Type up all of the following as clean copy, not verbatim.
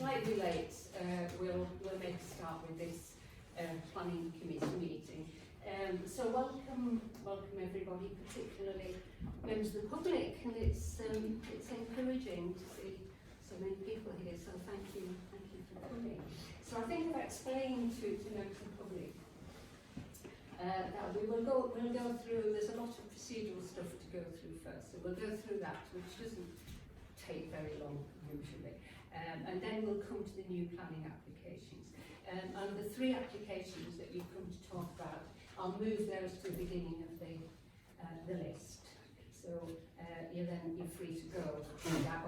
slightly late, we'll make a start with this planning committee meeting. So welcome everybody, particularly members of the public, and it's encouraging to see so many people here. So thank you for coming. So I think I've explained to members of the public that we'll go through. There's a lot of procedural stuff to go through first, so we'll go through that, which doesn't take very long usually, and then we'll come to the new planning applications. And the three applications that you've come to talk about, I'll move those to the beginning of the list. So you're free to go,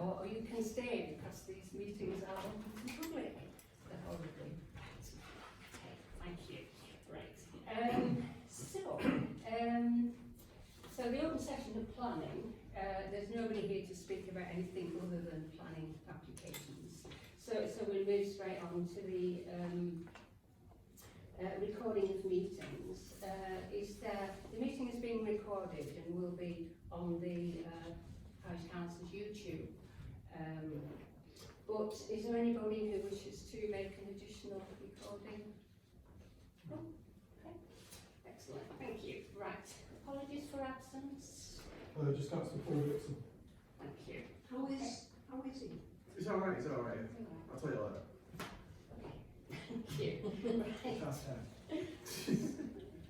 or you can stay because these meetings are open to the public. They're horribly. Okay, thank you. Right. So the open session of planning. There's nobody here to speak about anything other than planning applications. So we'll move straight on to the recording of meetings. The meeting is being recorded and will be on the Parish Council's YouTube. But is there anybody who wishes to make an additional recording? No? Okay. Excellent. Thank you. Right. Apologies for absence. Just Councillor Paul Dixon. Thank you. How is he? It's alright, I'll tell you later. Thank you. Right.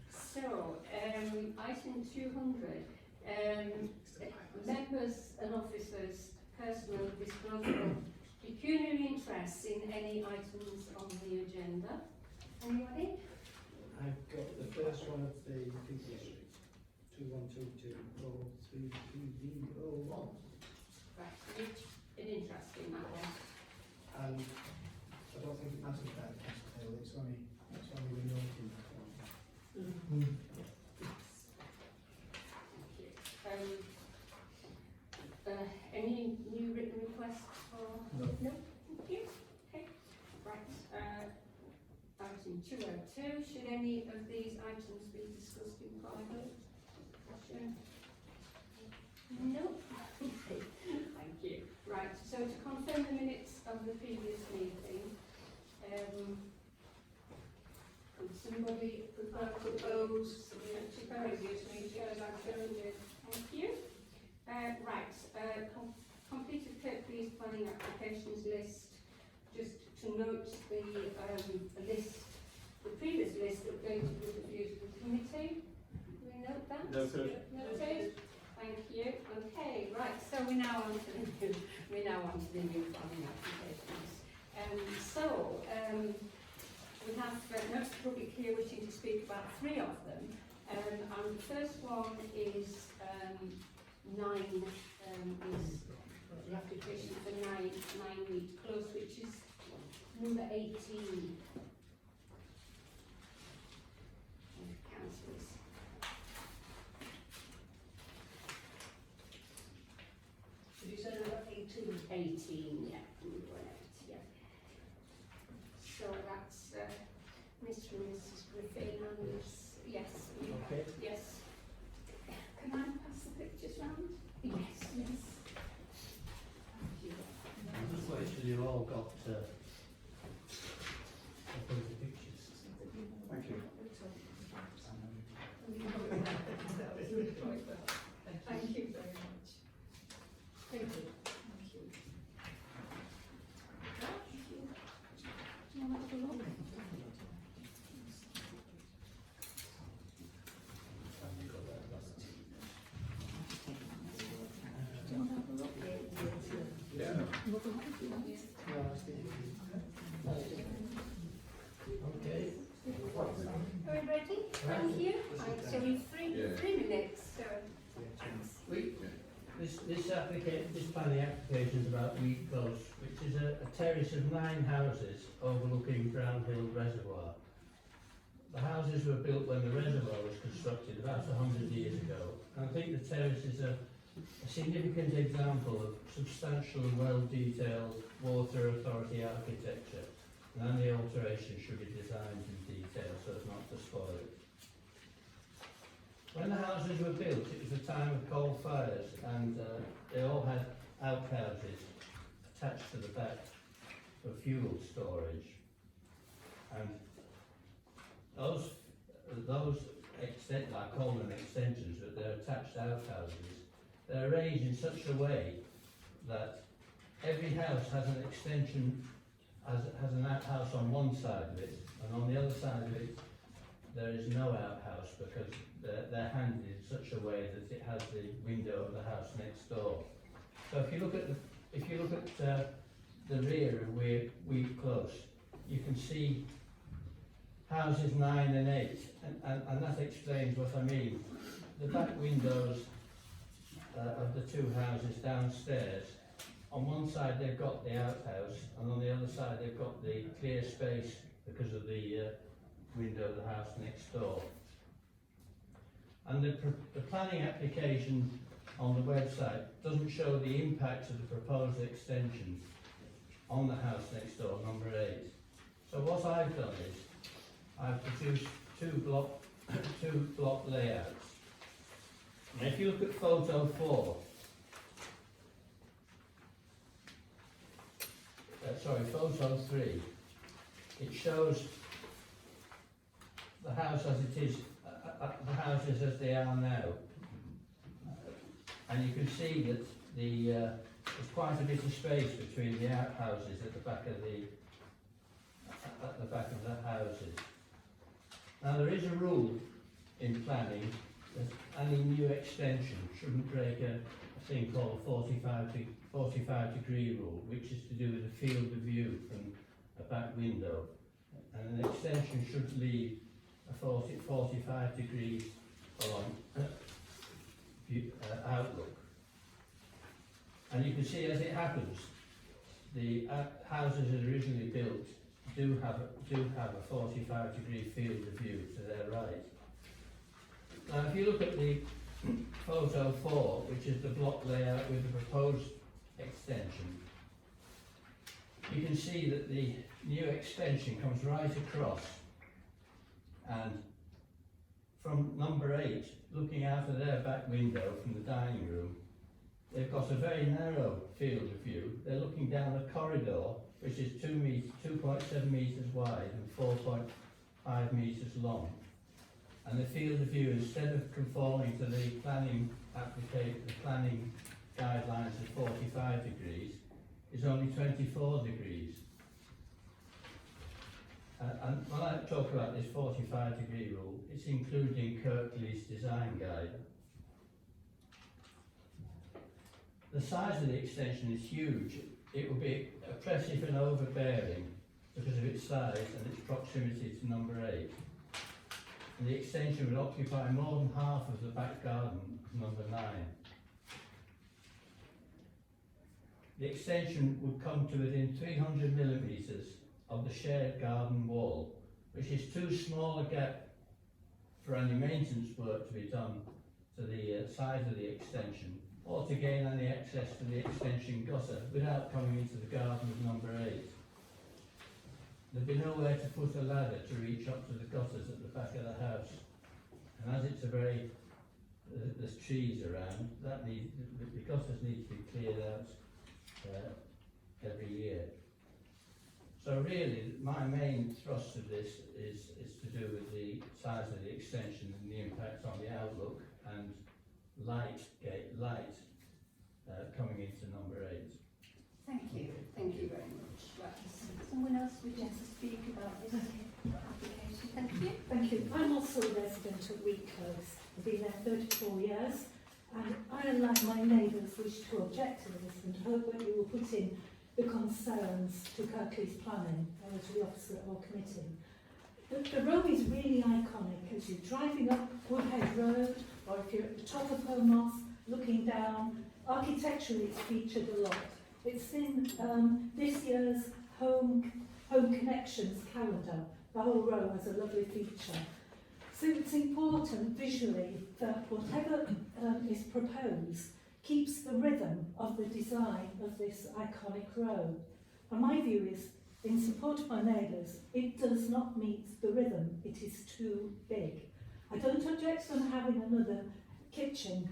So, item 200, members and officers' personal disclosure of pecuniary interests in any items on the agenda. Anybody? I've got the first one of the previous street, 2122-033-01. Right, an interest in that one. And I don't think it matters about the cash table, it's only the noting one. Thank you. Any new written requests for? No. No? Thank you. Okay. Right. Item 202. Should any of these items be discussed in private? Question? No. Okay. Thank you. Right. So to confirm the minutes of the previous meeting, would somebody propose to previous meeting as I've shown you? Thank you. Right. Completed Kirkby's planning applications list. Just to note the list, the previous list updated with the views of the committee. Do we note that? Noted. Noted. Thank you. Okay. Right. So we're now on to the new planning applications. We have members of the public here wishing to speak about three of them. And the first one is 9 is the application for 9 Wheat Close, which is number 18. Councillors. Did you say there were 18? 18, yeah. Yeah. So that's Mr. and Mrs. Griffin and Miss, yes. Okay. Yes. Can I pass the pictures round? Yes, yes. Just wait till you've all got the pictures. Thank you. Thank you very much. Thank you. Do you want to have a look? Yeah. Okay. Are we ready? Thank you. Right, so we've 3 minutes. So This planning application is about Wheat Close, which is a terrace of 9 houses overlooking Brownhill Reservoir. The houses were built when the reservoir was constructed about 100 years ago, and I think the terrace is a significant example of substantial and well-detailed water authority architecture, and any alteration should be designed in detail so as not to spoil it. When the houses were built, it was a time of coal fires, and they all had outhouses attached to the back. for fuel storage. And those I call them extensions, but they're attached outhouses. They're arranged in such a way that every house has an extension, has an outhouse on one side of it, and on the other side of it there is no outhouse, because they're handed in such a way that it has the window of the house next door. So if you look at the rear of Week Close, you can see houses 9 and 8, and that explains what I mean. The back windows of the two houses downstairs, on one side they've got the outhouse, and on the other side they've got the clear space because of the window of the house next door. And the planning application on the website doesn't show the impact of the proposed extension on the house next door, number 8. So what I've done is I've produced two block layouts. And if you look at photo 4, photo 3, it shows the house as it is, the houses as they are now. And you can see that there's quite a bit of space between the outhouses at the back of the houses. Now there is a rule in planning that any new extension shouldn't break a thing called a 45 degree rule, which is to do with the field of view from a back window. And an extension should leave a 45 degrees outlook. And you can see as it happens, the houses that are originally built do have a 45 degree field of view to their right. Now if you look at the photo 4, which is the block layout with the proposed extension, you can see that the new extension comes right across, and from number 8, looking out of their back window from the dining room, they've got a very narrow field of view. They're looking down a corridor which is 2.7 metres wide and 4.5 metres long. And the field of view, instead of conforming to the planning guidelines of 45 degrees, is only 24 degrees. And when I talk about this 45 degree rule, it's including Kirkley's design guide. The size of the extension is huge. It will be oppressive and overbearing because of its size and its proximity to number 8. And the extension would occupy more than half of the back garden of number 9. The extension would come to within 300 millimetres of the shared garden wall, which is too small a gap for any maintenance work to be done to the side of the extension, or to gain any access to the extension gutter without coming into the garden of number 8. There'd be nowhere to put a ladder to reach up to the gutters at the back of the house. And as it's there's trees around, the gutters need to be cleared out every year. So really, my main thrust of this is to do with the size of the extension and the impact on the outlook and light coming into number 8. Thank you very much. Right. Someone else would like to speak about this application? Thank you. Thank you. I'm also a resident of Week Close. I've been there 34 years, and I, unlike my neighbours, wish to object to this and hope that you will put in the concerns to Kirkley's planning or to the officer or committee. The road is really iconic as you're driving up Woodhead Road, or if you're at the top of Home Moss looking down. Architecturally, it's featured a lot. It's in this year's Home Connections calendar. The whole row has a lovely feature. So it's important visually that whatever is proposed keeps the rhythm of the design of this iconic row. And my view is, in support of my neighbours, it does not meet the rhythm. It is too big. I don't object to them having another kitchen,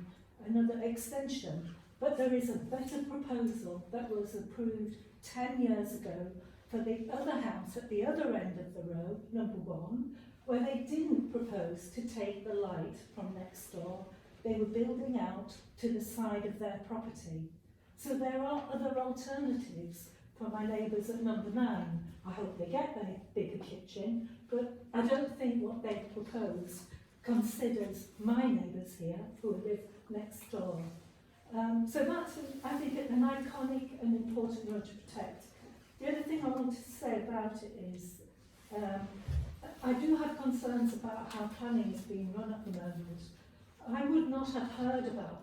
another extension, but there is a better proposal that was approved 10 years ago for the other house at the other end of the road, number 1, where they didn't propose to take the light from next door. They were building out to the side of their property. So there are other alternatives for my neighbours at number 9. I hope they get their bigger kitchen, but I don't think what they've proposed considers my neighbours here who live next door. So that's, I think, an iconic and important road to protect. The other thing I wanted to say about it is, I do have concerns about how planning is being run at the moment. I would not have heard about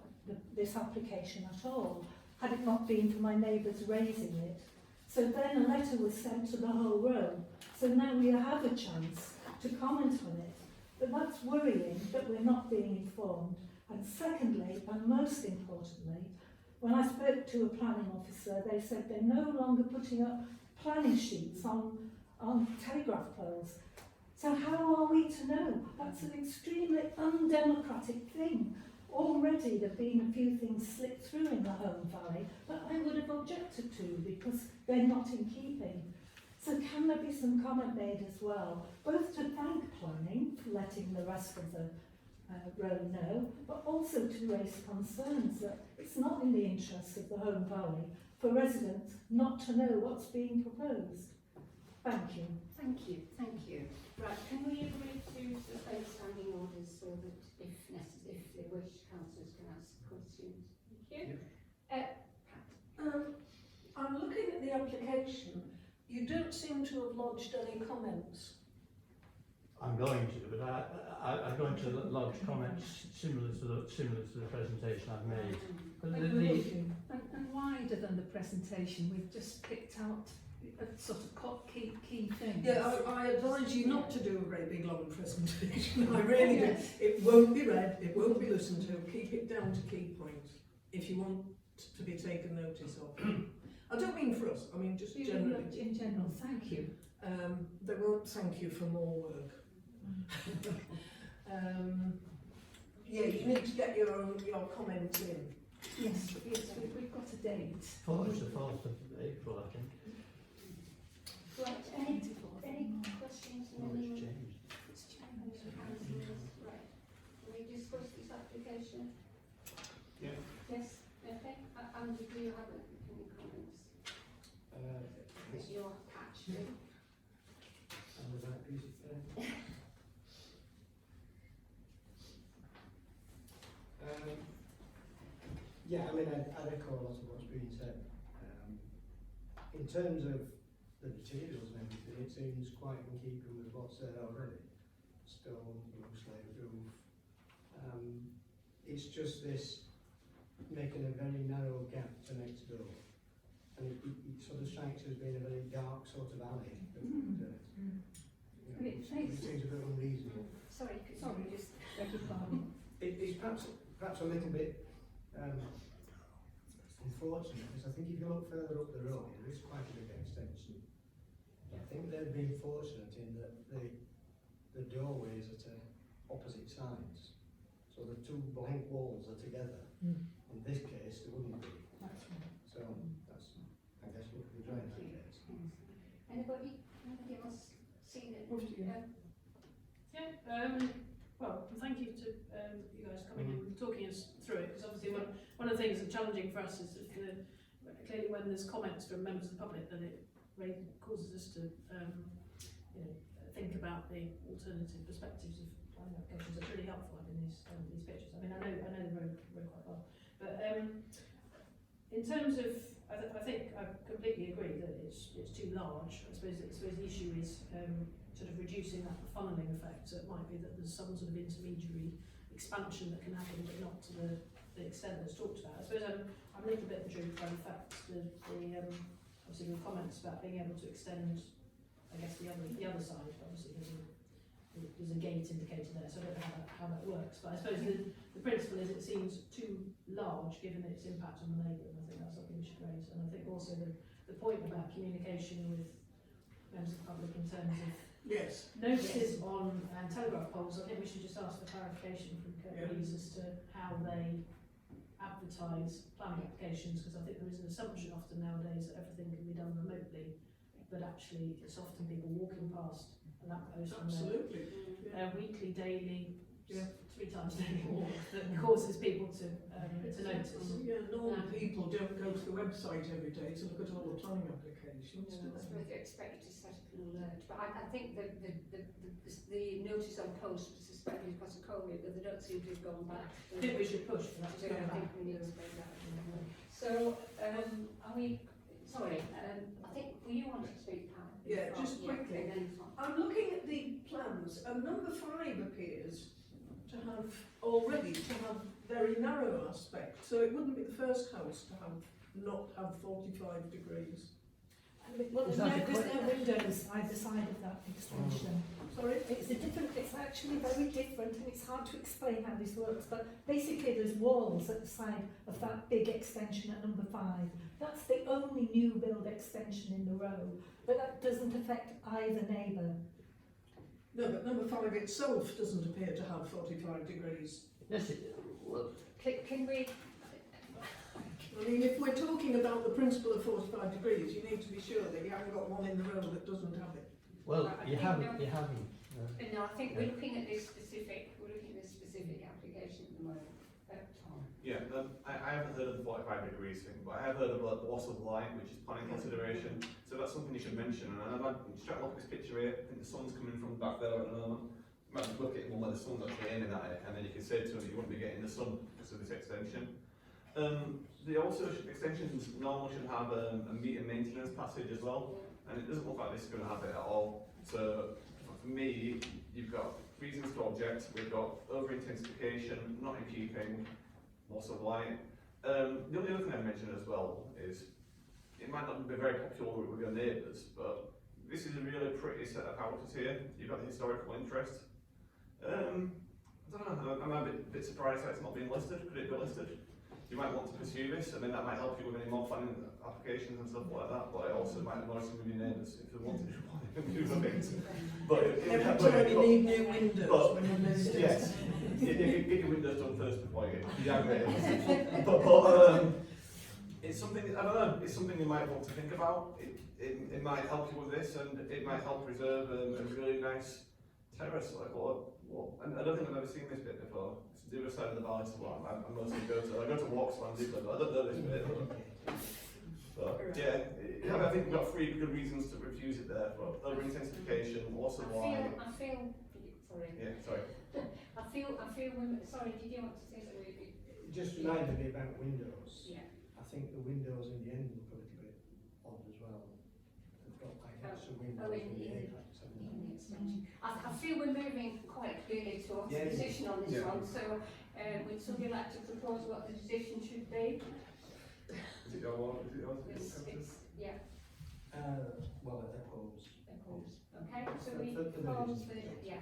this application at all had it not been for my neighbours raising it. So then a letter was sent to the whole row. So now we have a chance to comment on it. But that's worrying that we're not being informed. And secondly, and most importantly, when I spoke to a planning officer, they said they're no longer putting up planning sheets on telegraph poles. So how are we to know? That's an extremely undemocratic thing. Already there have been a few things slipped through in the Home Valley that I would have objected to because they're not in keeping. So can there be some comment made as well, both to thank planning for letting the rest of the row know, but also to raise concerns that it's not in the interests of the Home Valley for residents not to know what's being proposed. Thank you. Thank you, thank you. Right, can we agree to suspend standing orders so that if necessary, if they wish, councillors can ask questions? Thank you. Pat? I'm looking at the application. You don't seem to have lodged any comments. I'm going to, but I'm going to lodge comments similar to the presentation I've made. But And wider than the presentation, we've just picked out a sort of key things. Yeah, I advise you not to do a very big long presentation. I really do. It won't be read, it won't be listened to. Keep it down to key points if you want to be taken notice of. I don't mean for us, I mean just generally. In general, thank you. They won't thank you for more work. Yeah, you need to get your comments in. Yes, we've got a date. It's the 4th of April, I think. Right, any questions? Oh, it's changed. Right, can we discuss this application? Yeah. Yes, okay. Andy, do you have any comments? Is your patch too? Yeah, I mean, I echo a lot of what's been said. In terms of the materials and everything, it seems quite in keeping with what's there already. Stone, slate roof. It's just this making a very narrow gap to next door. And it sort of strikes as being a very dark sort of alley. It seems a bit unreasonable. Sorry, just beg your pardon. It's perhaps a little bit unfortunate, because I think if you look further up the road, there is quite a big extension. I think they've been fortunate in that the doorways are to opposite sides, so the two blank walls are together. In this case, they wouldn't be. So that's, I guess, what we're doing in that case. Anybody else seen it? Well, thank you to you guys coming in and talking us through it, because obviously one of the things that's challenging for us is that clearly when there's comments from members of the public, then it really causes us to think about the alternative perspectives of planning applications. It's really helpful having these pictures. I mean, I know the road quite well, but in terms of, I think I completely agree that it's too large. I suppose the issue is sort of reducing that funneling effect. So it might be that there's some sort of intermediary expansion that can happen, but not to the extent that's talked about. I suppose I'm a little bit intrigued by the fact that obviously the comments about being able to extend, I guess, the other side. Obviously there's a gate indicator there, so I don't know how that works. But I suppose the principle is it seems too large given its impact on the neighbour, and I think that's something we should raise. And I think also the point about communication with members of the public in terms of notices on telegraph poles, I think we should just ask for clarification from Kurt Rees as to how they advertise planning applications, because I think there is an assumption often nowadays that everything can be done remotely, but actually it's often people walking past a lamppost on Absolutely. their weekly, daily, Yeah. 3 times daily walk that causes people to notice. Yeah, normal people don't go to the website every day to look at all the planning applications, do I they? suppose they expect you to set up an alert, but I think the notice on post was suspended because of COVID, but they don't seem to have gone back. I think we should push for that to go I back. think we need to make that. So, are we, sorry, I think, were you wanting to speak, Pam? Yeah, just quickly. and then Tom. I'm looking at the plans, and number 5 appears to have very narrow aspect, so it wouldn't be the first house to not have 45 degrees. Well, Is there's that no windows either side of that extension. Sorry? It's actually very different, and it's hard to explain how this works, but basically there's walls at the side of that big extension at number 5. That's the only new build extension in the row, but that doesn't affect either neighbour. No, but number 5 itself doesn't appear to have 45 degrees. Yes, well, Can we, I mean, if we're talking about the principle of 45 degrees, you need to be sure that you haven't got one in the row that doesn't have it. well, I you think haven't, no. you haven't. no, I think we're looking at this specific application at the moment. Tom. Yeah, I haven't heard of the 45 degrees thing, but I have heard of like, loss of light, which is planning consideration. So that's something you should mention. And I'm just trying to look at this picture here. I think the sun's coming from back there at the moment. You might look at one where the sun's actually aiming at it, and then you can say to them that you wouldn't be getting the sun because of this extension. Extensions normally should have a meter maintenance passage as well, and it doesn't look like this is going to have it at all. So for me, you've got reasons to object. We've got over-intensification, not in keeping, loss of light. The only other thing I mentioned as well is it might not be very popular with your neighbours, but this is a really pretty set of houses here. You've got the historical interest. I don't know, I'm a bit surprised that it's not being listed. Could it be listed? You might want to pursue this. I mean, that might help you with any more planning applications and stuff like that, but it also might annoy some of your neighbours if they wanted to do things. But Every time you need new windows when you move it. yes, get your windows done first before you get aggravated. but it's something, I don't know, it's something you might want to think about. It might help you with this, and it might help preserve a really nice terrace. Like and I don't think I've ever seen this bit before. It's the other side of the valley, so I mostly go to walks around England, but I don't know this bit. But yeah, I think we've got 3 good reasons to refuse it there. But over intensification, loss of light. I feel, sorry. Yeah, sorry. I feel women, sorry, did you want to say something? It just reminded me about windows. Yeah. I think the windows in the end look a little bit odd as well. They've got like extra windows in the apex. In the extension. I feel we're moving quite clearly towards a Yeah. position on this Yeah. one, so would somebody like to propose what the decision should be? Is it your one? Is it yours? Yeah, Well, I oppose. okay, so we For the propose reasons. the, Yeah.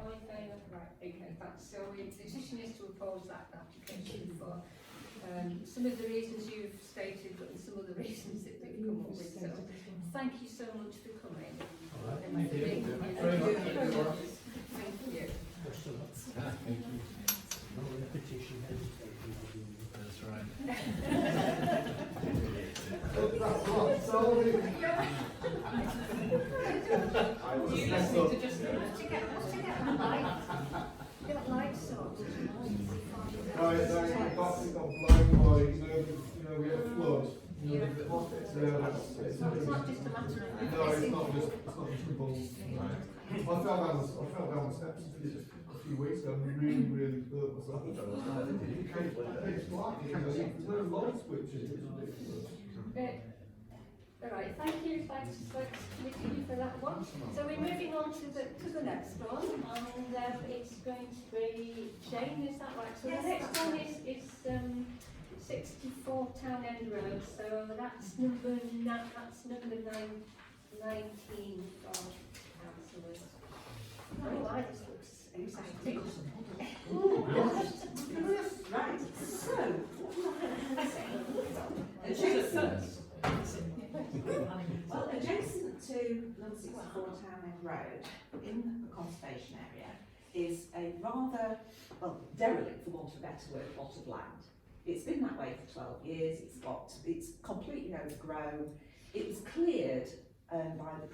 all in favour, right, okay, thanks. So the decision is to oppose that application for some of the reasons you've stated, but some of the reasons that they've come up with. So thank you so much for coming. All right, And thank for you. being Thank here. you very Thank much. you. Thank you. Petition. That's right. You just need to just to get the light. Get the light sorted. No, it's got blind light, we had a flood. Yeah. It's not just a matter of. No, it's not just a ball. I fell down the steps a few weeks ago and really hurt myself. It's black, there's no light switches. It's ridiculous. All right, thank you, thanks committee for that one. So we're moving on to the next one, and it's going to be Jane, is that right? So the next one is 64 Town End Road, so that's number 19 for councillors. I don't know why this looks exciting. Right, so, well, adjacent to number 64 Town End Road, in the conservation area, is a rather, well, derelict, for want of a better word, plot of land. It's been that way for 12 years, it's completely overgrown. It was cleared by the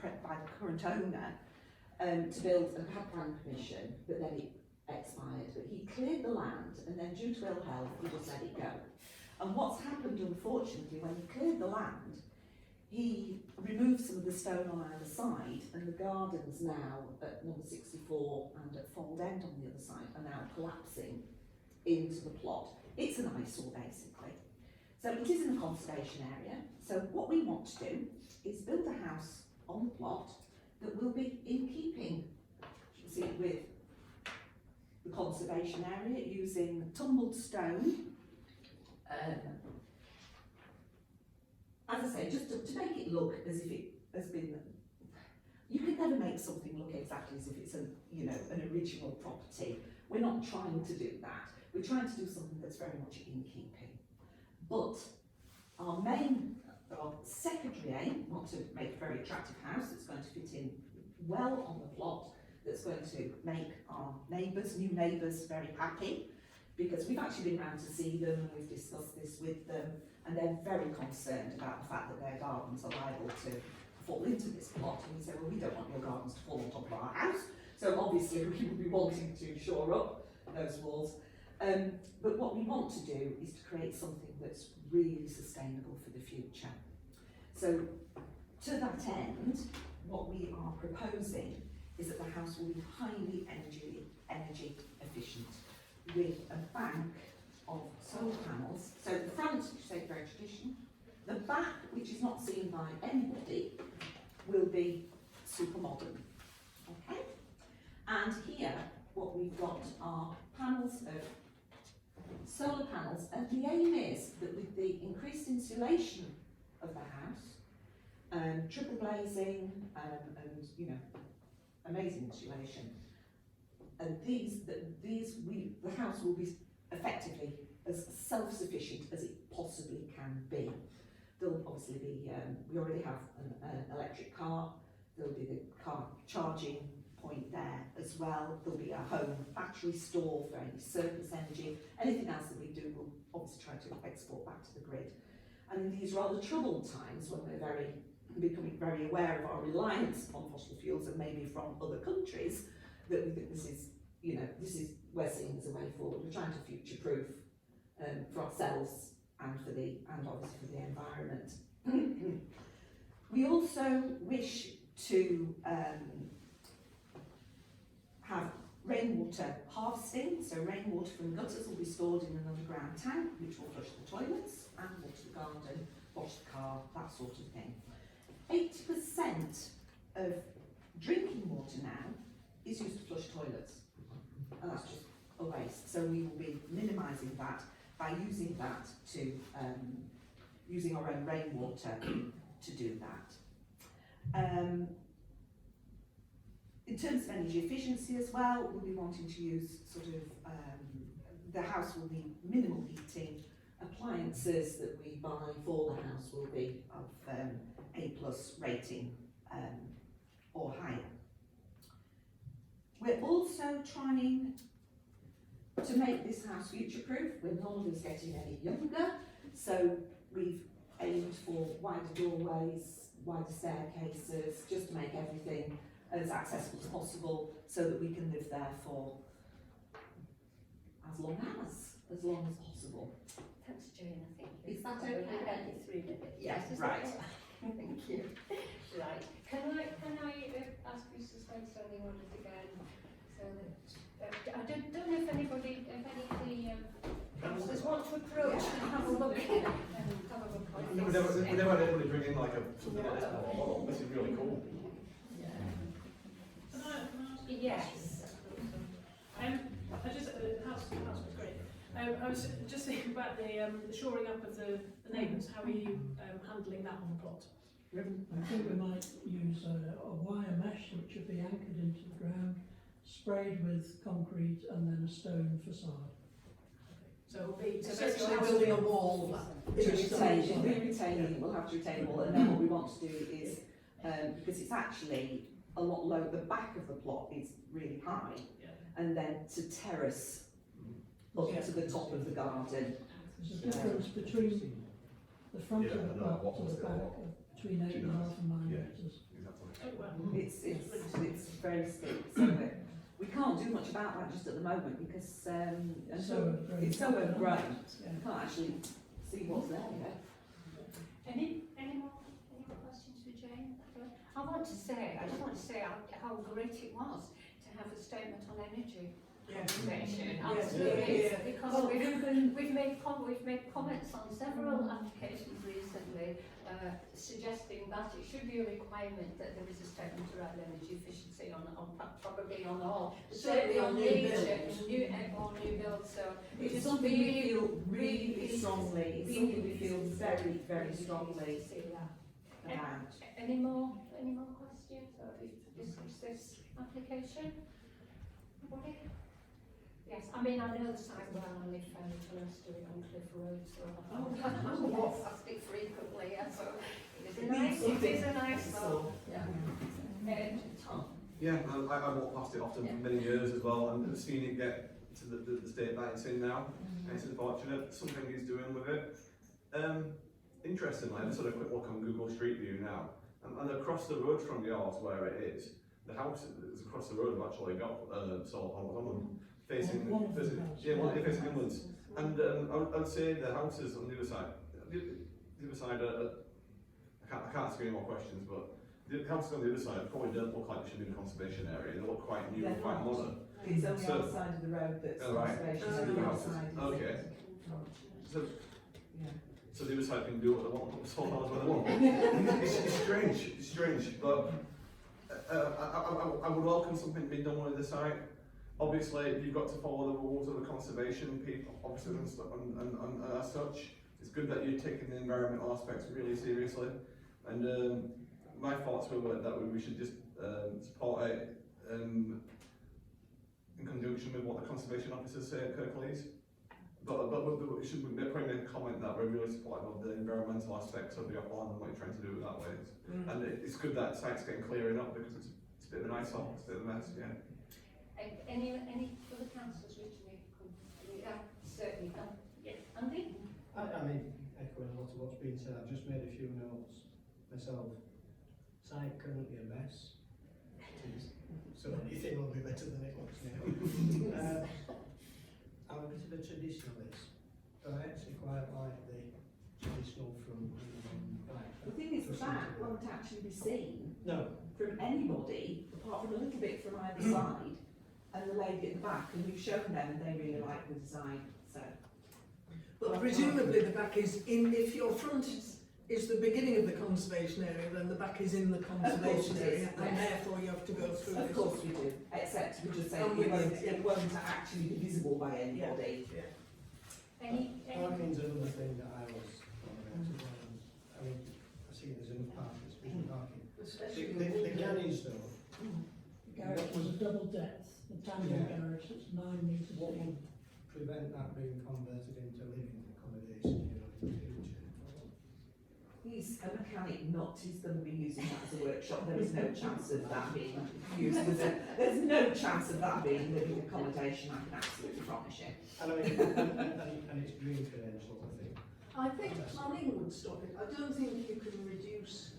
current owner to build and had planning permission, but then it expired. But he cleared the land, and then due to ill health, he just let it go. And what's happened, unfortunately, when he cleared the land, he removed some of the stone on either side, and the gardens now at number 64 and at Fold End on the other side are now collapsing into the plot. It's an eyesore, basically. So it is in a conservation area. So what we want to do is build a house on the plot that will be in keeping, with the conservation area, using tumbled stone. As I say, just to make it look as if it has been. You can never make something look exactly as if it's an original property. We're not trying to do that. We're trying to do something that's very much in keeping. But our secondary aim, we want to make a very attractive house that's going to fit in well on the plot, that's going to make our new neighbours very happy, because we've actually been round to see them and we've discussed this with them, and they're very concerned about the fact that their gardens are liable to fall into this plot. And we say, well, we don't want your gardens to fall on top of our house, so obviously we will be wanting to shore up those walls. But what we want to do is to create something that's really sustainable for the future. So to that end, what we are proposing is that the house will be highly energy efficient, with a bank of solar panels. So the front, which is very traditional, the back, which is not seen by anybody, will be super modern. Okay? And here, what we've got are panels of solar panels, and the aim is that with the increased insulation of the house, triple glazing, and amazing insulation, and the house will be effectively as self-sufficient as it possibly can be. There'll obviously be, we already have an electric car, there'll be the car charging point there as well, there'll be a home battery store for any surplus energy. Anything else that we do, we'll obviously try to export back to the grid. And in these rather troubled times, when we're becoming very aware of our reliance on fossil fuels, and maybe from other countries, that we think we're seeing as a way forward. We're trying to future-proof for ourselves and obviously for the environment. We also wish to have rainwater harvesting, so rainwater from gutters will be stored in an underground tank, which will flush the toilets and water the garden, wash the car, that sort of thing. 80% of drinking water now is used to flush toilets, and that's just a waste. So we will be minimising that by using that to using our own rainwater to do that. In terms of energy efficiency as well, we'll be wanting to use the house will need minimal heating. Appliances that we buy for the house will be of A+ rating or higher. We're also trying to make this house future-proof. We're none of us getting any younger, so we've aimed for wider doorways, wider staircases, just to make everything as accessible as possible, so that we can live there for as long as possible. Thanks, Jane, I think. Is that okay? 3 minutes. Yes, Is right. that right? Thank you. Right. Can I ask you to suspend standing orders again, so that I don't know if any of the councillors want to approach and have a look. We never had anybody bring in something like this before. Oh, this is really cool. Can I ask? Yes. The house was great. I was just thinking about the shoring up of the neighbours. How are you handling that on the plot? I think we might use a wire mesh which would be anchored into the ground, sprayed with concrete, and then a stone facade. So it'll be Essentially building a wall. We'll have to retain a wall, and then what we want to do is, because it's actually a lot low, the back of the plot is really high, and then to terrace up to the top of the garden, There's a difference between the front of the plot to the back, between 8.5 and 9 metres. Oh, well. It's very steep, so we can't do much about that just at the moment because it's so overgrown. Yeah. You can't actually see what's there yet. Any more questions for Jane? I just want to say how great it was to have a statement on energy conservation. Absolutely, Yeah. because we've made comments on several applications recently suggesting that it should be a requirement that there is a statement around energy efficiency on probably on all, certainly on new builds. So It's something we feel really strongly. It's something we feel very, very strongly about. Any more questions? Or have you discussed this application? Anybody? Yes, I mean, I know the site well, I live fairly close to it on Cliff Road, so I walk past it frequently, yeah, so it is a nice thought. Yeah. Tom? Yeah, I walk past it often for many years as well, and seen it get to the state that it's in now. And it's unfortunate, something he's doing with it. Interestingly, I just had a quick look on Google Street View now, and across the road from yours, where it is, the house that's across the road have actually got solar panels on them, facing inwards. And I'd say the houses on the other side, I can't ask any more questions, but the houses on the other side probably don't look like they should be in a conservation area. They look quite new and quite modern. It's only our side of the road that's conservation, so the outside is... Okay. So, yeah. So the other side can do what they want, put the solar panels where they want. It's strange, but I would welcome something being done with the site. Obviously, you've got to follow the rules of the conservation people, obviously, and stuff, and as such, it's good that you're taking the environmental aspects really seriously. And my thoughts were that we should just support it in conjunction with what the conservation officers say at Kirklees. But we should put in a comment that we're really supportive of the environmental aspects of the upland and what you're trying to do with that way. And it's good that site's getting clearing up because it's a bit of an eyesore, it's a bit of a mess, yeah. Any other councillors wish to make a comment? Yeah, certainly. Yeah, Andy? I mean, echoing a lot of what's been said, I've just made a few notes myself. Site currently a mess. So anything will be better than it looks now. I'm a bit of a traditionalist, but I actually quite like the traditional front and back. The thing is, the back won't actually be seen from anybody, apart from a little bit from either side, and the lady at the back, and we've shown them and they really like the design, so. But presumably the back is in, if your front is the beginning of the conservation area, then the back is in the conservation area, and therefore you have to go through this. Of course we do, except we just say it won't actually be visible by anybody. Yeah. Parking's another thing that I was I mean, I see there's enough parking, sufficient parking. The garage though. The garage is a double depth, the tandem garage, it's 9 metres What deep. would prevent that being converted into living accommodation, in the future? He's a mechanic, he's going to be using that as a workshop. There is no chance of that being used as there's no chance of that being living accommodation, I can absolutely promise you. And I mean, and it's green credentials, I think. I think planning would stop it. I don't think you can reduce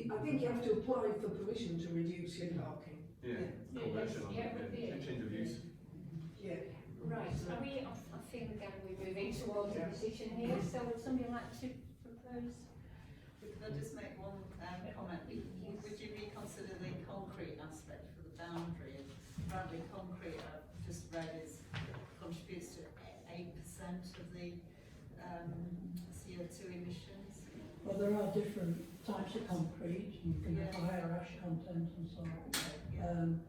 I think you have to apply for permission to reduce your parking. Yeah, conversion, change of use. Yeah. Right, I feel again we're moving towards a decision here, so would somebody like to propose? Could I just make one comment? Would you reconsider the concrete aspect for the boundary? Apparently concrete, I've just read, contributes to 8% of the CO2 emissions. Well, there are different types of concrete, you can have higher ash content and so on.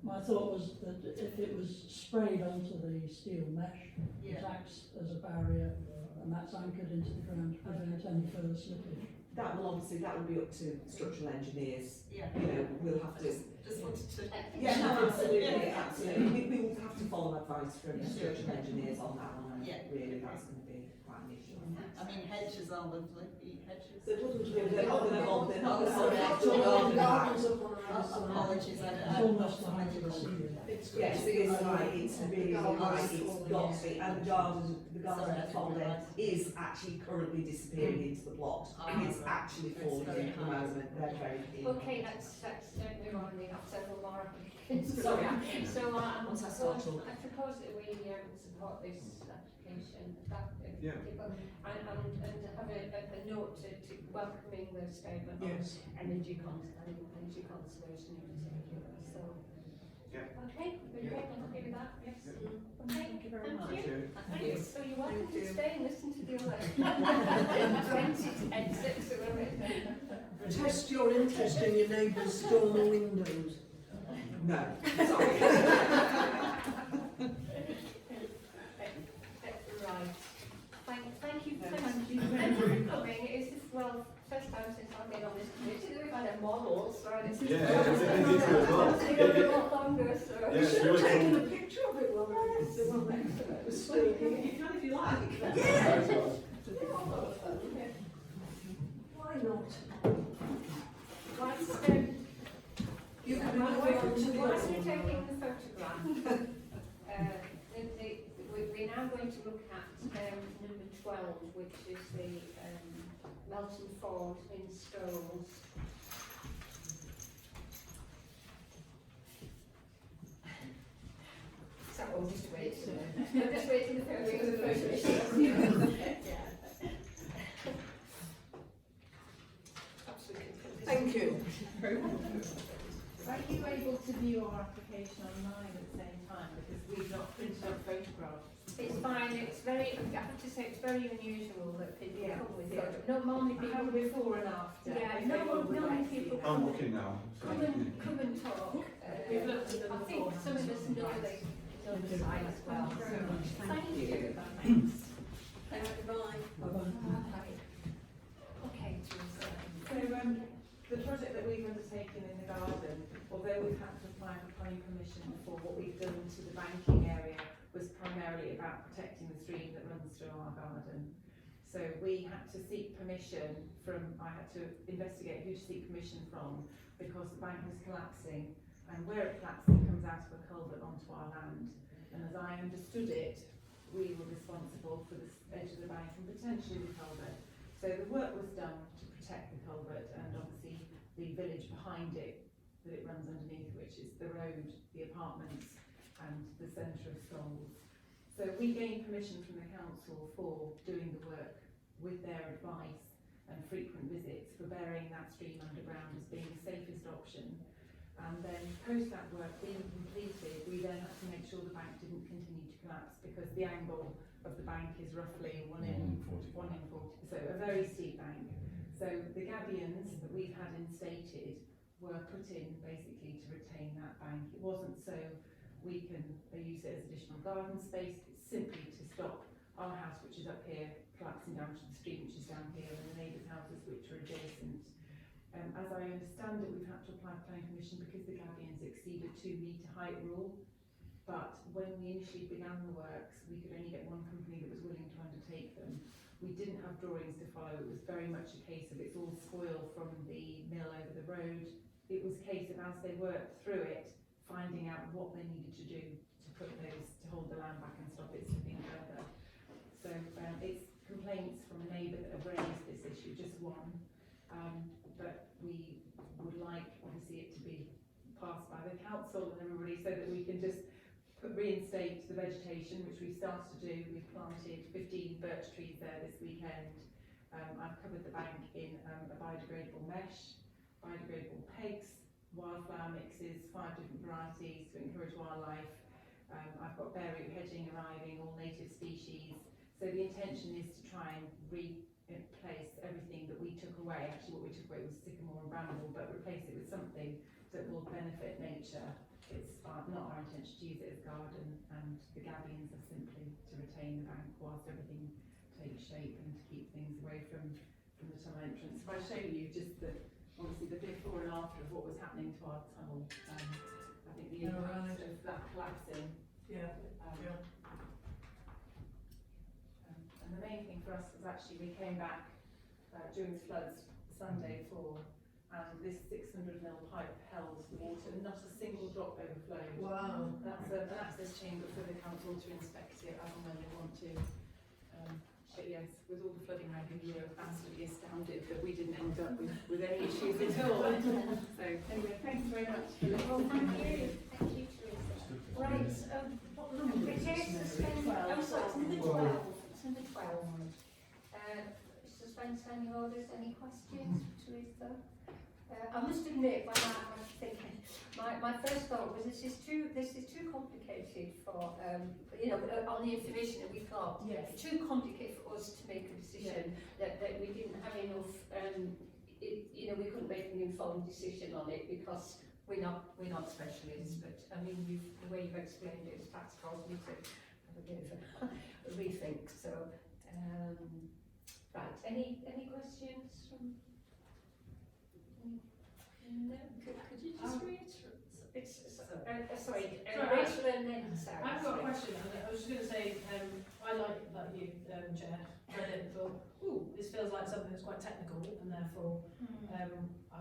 My thought was that if it was sprayed onto the steel mesh, it acts as a barrier and that's anchored into the ground to prevent any further slippage. That will be up to structural engineers. Yeah. You know, we'll have to Just wanted to. Yeah, no, absolutely, absolutely. We will have to follow advice from structural engineers on that one, and Yeah. really that's going to be quite an issue. I mean, hedges are lovely, hedges. They wouldn't They're not going to hold, they're not Oh, going to sorry. hold the gardens up on either side. Apologies, I It's don't. almost the height of the ceiling. Yes, it is right, it's really right, it's got to be, and the garden that's on there is actually currently disappearing into the plot. It's actually falling in at the moment, they're very keen. Okay, let's move on, we have several more applicants. Sorry. So, Once I start talking. I propose that we support this application, Yeah. and have a note to welcoming the statement on Yes. energy conservation in particular, so. Yeah. Okay, we're happy with that, yes? Yeah. Okay, Thank you very much. Thank you. Thanks, so you're welcome Thank to you. stay and listen to the other 20 exits or whatever. Test your interest in your neighbour's dormer windows. No, sorry. Right. Thank you for coming. It's just, well, first time since I've been on this committee that we've had a model, so this is Yeah, it's as well. it's going to be a lot longer, so. Yeah, she Should was have taken a from- picture of it while the one next to it was speaking. You can if you like. Why not? Whilst, You can whilst move on to the whilst other we're one. taking the photograph, we're now going to look at number 12, which is the Melton Ford in Stoles. So we'll just wait. We'll just wait till the photo. Yeah. Absolutely. Thank you. Are you able to view our application online at the same time, because we've not printed out photographs? It's fine, it's very, I have to say, it's very unusual that people Yeah, come with yeah. it. Not normally I people have before and after. Yeah, if anyone would normally like to see people that. I'm looking now. So, come and talk. We've looked at them I think beforehand. some of us know the site as well. Thank you very much. Thank you. Thanks. Bye. Okay, Teresa. So, the project that we've undertaken in the garden, although we've had to apply for planning permission for what we've done to the banking area, was primarily about protecting the stream that runs through our garden. So we had to seek permission from, I had to investigate who to seek permission from, because the bank was collapsing, and where it collapsed, it comes out of a culvert onto our land. And as I understood it, we were responsible for the edge of the bank and potentially the culvert. So the work was done to protect the culvert and obviously the village behind it that it runs underneath, which is the road, the apartments and the centre of Stoles. So we gained permission from the council for doing the work with their advice and frequent visits for burying that stream underground as being the safest option. And then post that work being completed, we then had to make sure the bank didn't continue to collapse, because the angle of the bank is roughly 1 in 40, so a very steep bank. So the gabions that we've had instated were put in basically to retain that bank. It wasn't so we can use it as additional garden space, it's simply to stop our house, which is up here, collapsing down to the street, which is down here, and the neighbours' houses, which are adjacent. As I understand it, we've had to apply for planning permission because the gabions exceed a 2 metre height rule. But when we initially began the works, we could only get one company that was willing to undertake them. We didn't have drawings to follow. It was very much a case of it's all spoil from the mill over the road. It was a case of, as they worked through it, finding out what they needed to do to put those, to hold the land back and stop it slipping further. So it's complaints from a neighbour that have raised this issue, just one. But we would like, obviously, it to be passed by the council and everybody, so that we can just reinstate the vegetation, which we've started to do. We've planted 15 birch trees there this weekend. I've covered the bank in a biodegradable mesh, biodegradable pegs, wildflower mixes, 5 different varieties to encourage wildlife. I've got bare root hedging arriving, all native species. So the intention is to try and replace everything that we took away. Actually, what we took away was sycamore and bramble, but replace it with something that will benefit nature. It's not our intention to use it as garden, and the gabions are simply to retain the bank whilst everything takes shape and to keep things away from the tunnel entrance. If I show you just the obviously the before and after of what was happening to our tunnel. I think the Oh, impact right. of that collapsing. Yeah, yeah. And the main thing for us was actually we came back during the floods Sunday before, and this 600 ml pipe held the water, not a single drop overflowed. Wow. That's an access chamber for the council to inspect it as and when they want to. But yes, with all the flooding around here, we were absolutely astounded that we didn't end up with any issues at all. So anyway, thanks very much. Well, thank you. Thank you, Teresa. Right, what number is it? Suspend, oh, sorry, it's number 12. It's number 12. Suspend standing orders, any questions, Teresa? I must admit, when I was thinking, my first thought was this is too complicated for, on the information that we've got. Yes. Too complicated for us to make a decision that we didn't have enough, we couldn't make an informed decision on it because we're not specialists, but I mean, the way you've explained it has caused me to have a bit of a rethink, so, right, any questions from? No? Could you just reiterate? Sorry, Sorry, Rachel and then Sarah. I've got a question. I was just going to say, I like you, Chair, read it and thought, ooh, this feels like something that's quite technical, and therefore I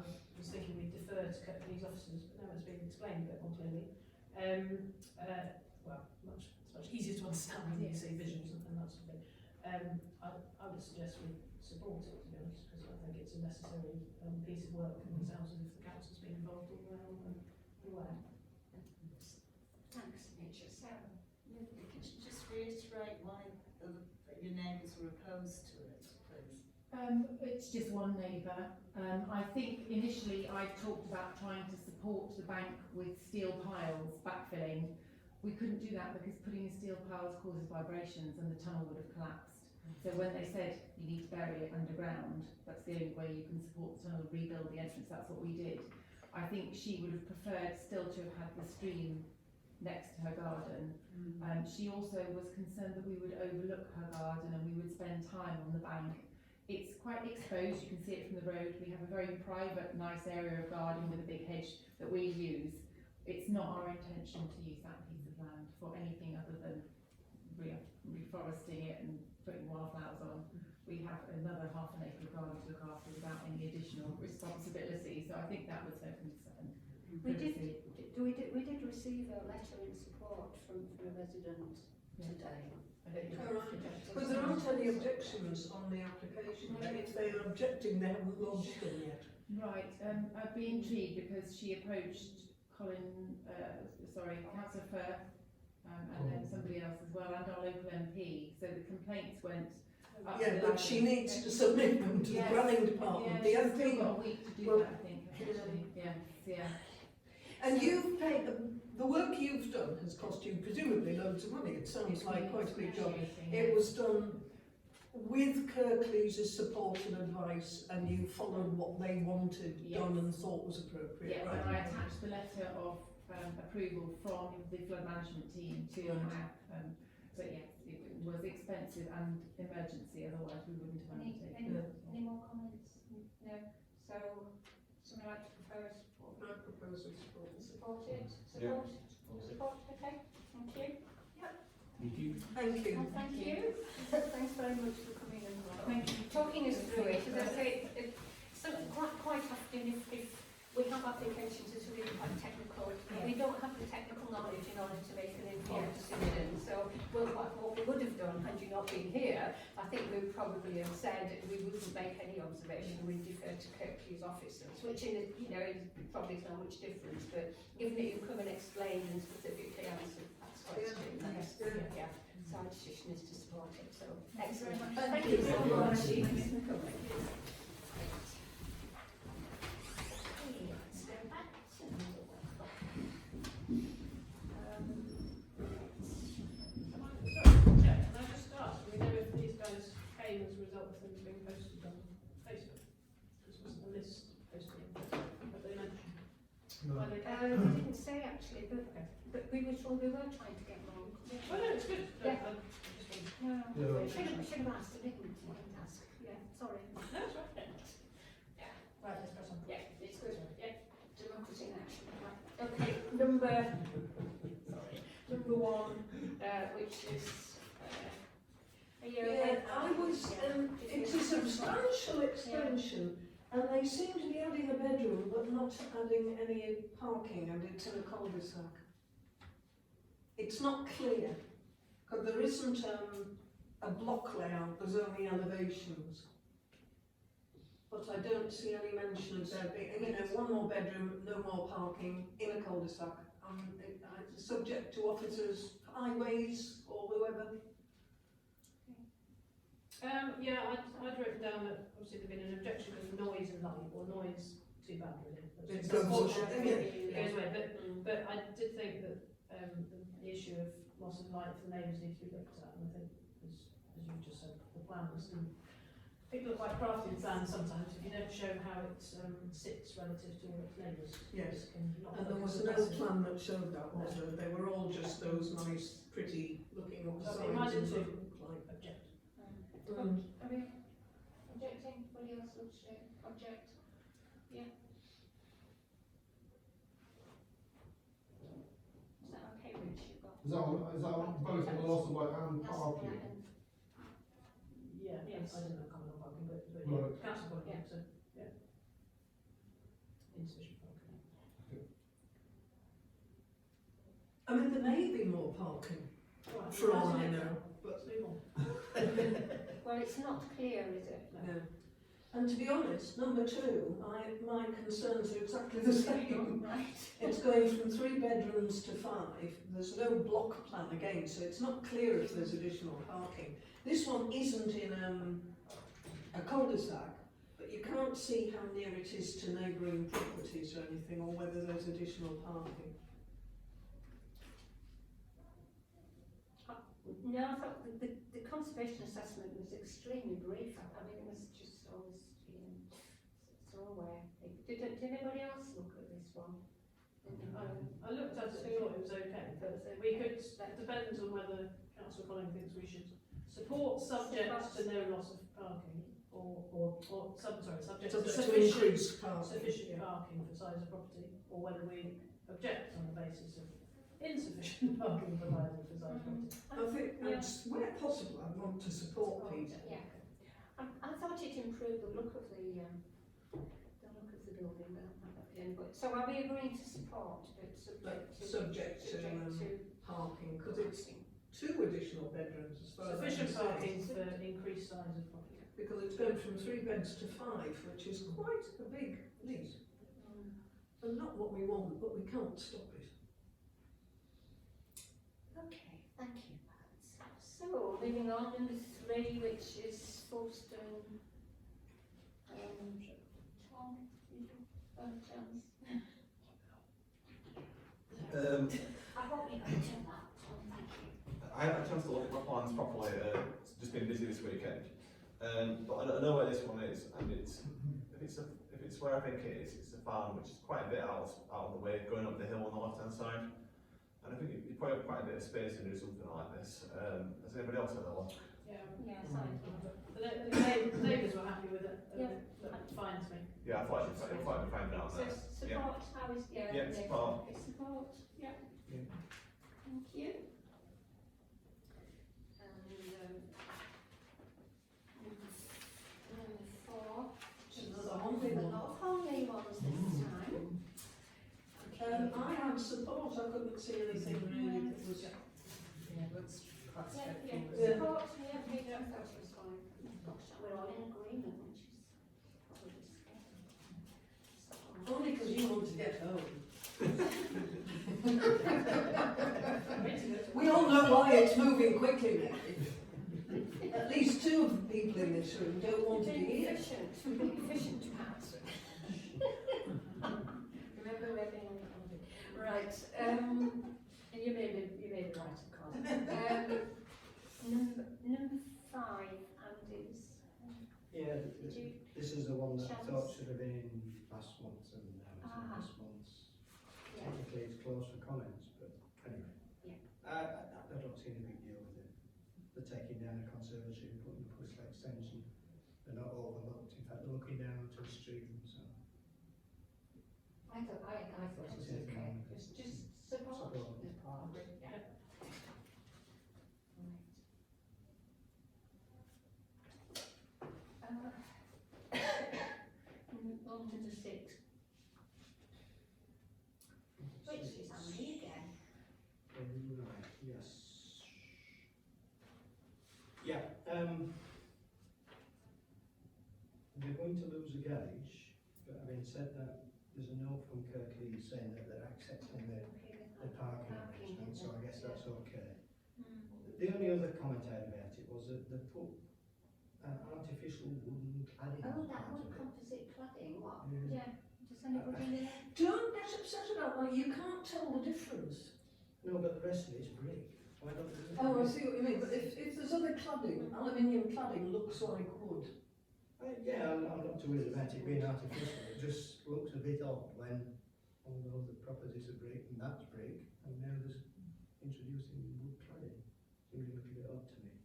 was thinking we'd defer to these officers, but now it's being explained a bit more clearly. It's much easier to understand when you see visuals and that sort of thing. I would suggest we support it, to be honest, because I think it's a necessary piece of work, and it sounds as if the council's been involved all around and aware. Thanks, Rachel. Sarah? Could you just reiterate why your neighbours were opposed to it, please? It's just one neighbour. I think initially I talked about trying to support the bank with steel piles backfilling. We couldn't do that because putting in steel piles causes vibrations and the tunnel would have collapsed. So when they said you need to bury it underground, that's the only way you can support the tunnel, rebuild the entrance, that's what we did. I think she would have preferred still to have had the stream next to her garden. She also was concerned that we would overlook her garden and we would spend time on the bank. It's quite exposed, you can see it from the road. We have a very private, nice area of garden with a big hedge that we use. It's not our intention to use that piece of land for anything other than reforesting it and putting wildflowers on. We have another half an acre garden to look after without any additional responsibility, so I think that was her concern. We did receive a letter in support from a resident today. But there aren't any objections on the application. If they're objecting, they haven't lodged them yet. Right, I'd be intrigued because she approached Councillor Firth, and then somebody else as well, and our local MP, so the complaints went up to But she needs to submit them to the planning department. The she's still MP, got a week to do that, I think, actually. Yeah. and you've paid the work you've done has cost you presumably loads of money. It sounds like quite a big job. It was done with Kirklees' support and advice, and you followed what they wanted done and thought was appropriate. Yes, right? and I attached the letter of approval from the flood management team to but yes, it was expensive and emergency, otherwise we wouldn't have undertaken it. Any more comments? No? So, something like to propose? I propose we support it. Support it? Yeah. Support, okay, thank you. Thank you. Thank you. Well, thank you. Thanks very much for coming and talking us through it. As I say, quite often if we have applications that are really quite technical, we don't have the technical knowledge in order to make an informed decision. So what we would have done had you not been here, I think we would probably have said we wouldn't make any observation, we'd defer to Kirklees officers, which is probably not much difference, but given that you've come and explained and specifically answered that question, so our decision is to support it. So excellent. Thank you so much. Thanks for coming. We didn't say actually, but we were trying to get more. Oh no, it's good. Yeah. Yeah. Should have asked, I didn't ask. Yeah, sorry. No, it's right. Right, let's press on. Yeah. number, number one, which is, are you okay? It's a substantial extension, and they seem to be adding a bedroom, but not adding any parking, and it's in a cul-de-sac. It's not clear, because there isn't a block layout, there's only elevations. But I don't see any mention of there being, one more bedroom, no more parking, in a cul-de-sac. It's subject to officers, highways, or whoever. I'd written down that obviously there'd been an objection because of noise and light, or noise too bad really. It goes away, but I did think that the issue of loss of light for the neighbours needs to be looked at, and I think, as you just said, the plans and people are quite crafty in plans sometimes. If you don't show how it sits relative to all its neighbours, Yes, can not and there look was as no impressive. plan that showed that, was there? They were all just those nice, pretty looking So signs. imagine and to look like. object. Are we objecting? Anybody else wish to object? Yeah. Is that okay, Rich? You've got. Is that on both the loss of light and parking? Yeah, Yes. I didn't know comment on parking, but Right. council point, Yeah. so, yeah. Insufficient parking. I mean, there may be more parking, Right, for all I imagine know. it. Let's move on. Well, it's not clear, is it? No. And to be honest, number two, my concerns are exactly the same. Right. It's going from 3 bedrooms to 5. There's no block plan again, so it's not clear if there's additional parking. This one isn't in a cul-de-sac, but you can't see how near it is to neighbouring properties or anything, or whether there's additional parking. No, I thought the conservation assessment was extremely brief. I mean, it was just always, throwaway. Did anybody else look at this one? I looked at it and thought it was okay, but we could, it depends on whether Councillor Colling thinks we should support subject to no loss of parking, or subject to increase parking. sufficient parking for size of property, or whether we object on the basis of insufficient parking provided for size of property. I think, where possible, I want to support Peter. Yeah. I thought it improved the look of the building. But so are we agreeing to support it Subject to parking, because it's 2 additional bedrooms as far as I can Sufficient see. parking for increased size of property. Because it's going from 3 beds to 5, which is quite a big leap. And not what we want, but we can't stop it. Okay, thank you, Pat. So, moving on, number 3, which is Folkestone. Tom, you have a chance. I hope you can turn that, Tom, thank you. I haven't had a chance to look at my plans properly, it's just been busy this weekend. But I know where this one is, and if it's where I think it is, it's a farm which is quite a bit out of the way, going up the hill on the left hand side. And I think you probably have quite a bit of space to do something like this. Has anybody else had a look? Yeah. Yes, I do. The neighbours were happy with it. Yeah. Looked fine to me. Yeah, I thought you'd find out So there. support, how is, Yeah, support. Okay, support, yeah. Yeah. Thank you. And, number 4, which is Another Homley one. lot of Homley ones this time. I had support, I couldn't see anything really that was. Support, yeah, I thought it was fine. Gosh, we're all in agreement, which is Only because you want to get home. We all know why it's moving quickly now. At least 2 of the people in this room don't want to be here. efficient, Pat. Remember we're being on the right. You made it right, of course. Number 5, Andy's. Yeah, Did you? this is the one that I Chance? thought should have been last month, and now it's not this month. Yeah. Technically, it's closed for comments, but anyway. Yeah. I don't see any big deal with it. They're taking down a conservatory and putting a push extension. They're not overlooked. In fact, they're looking down to the stream. So I thought it was okay. It's just Support. Support. Yeah. On to the 6th, which is Andy again. Right, yes. Yeah, they're going to lose a gauge, but having said that, there's a note from Kirklees saying that they're accepting the parking arrangement, so I guess that's okay. The only other comment I had about it was that they put an artificial wooden cladding Oh, on that part wood of it. composite cladding, what? Yeah. Yeah, does anybody know? Don't get upset about that, you can't tell the difference. No, but the rest of it's brick. Why don't they? Oh, I see what you mean, but if there's other cladding, aluminium cladding looks like wood. Yeah, I'm not too worried about it being artificial. It just looks a bit odd when all the other properties are brick and that's brick, and now there's introducing wood cladding. Seems a little bit odd to me.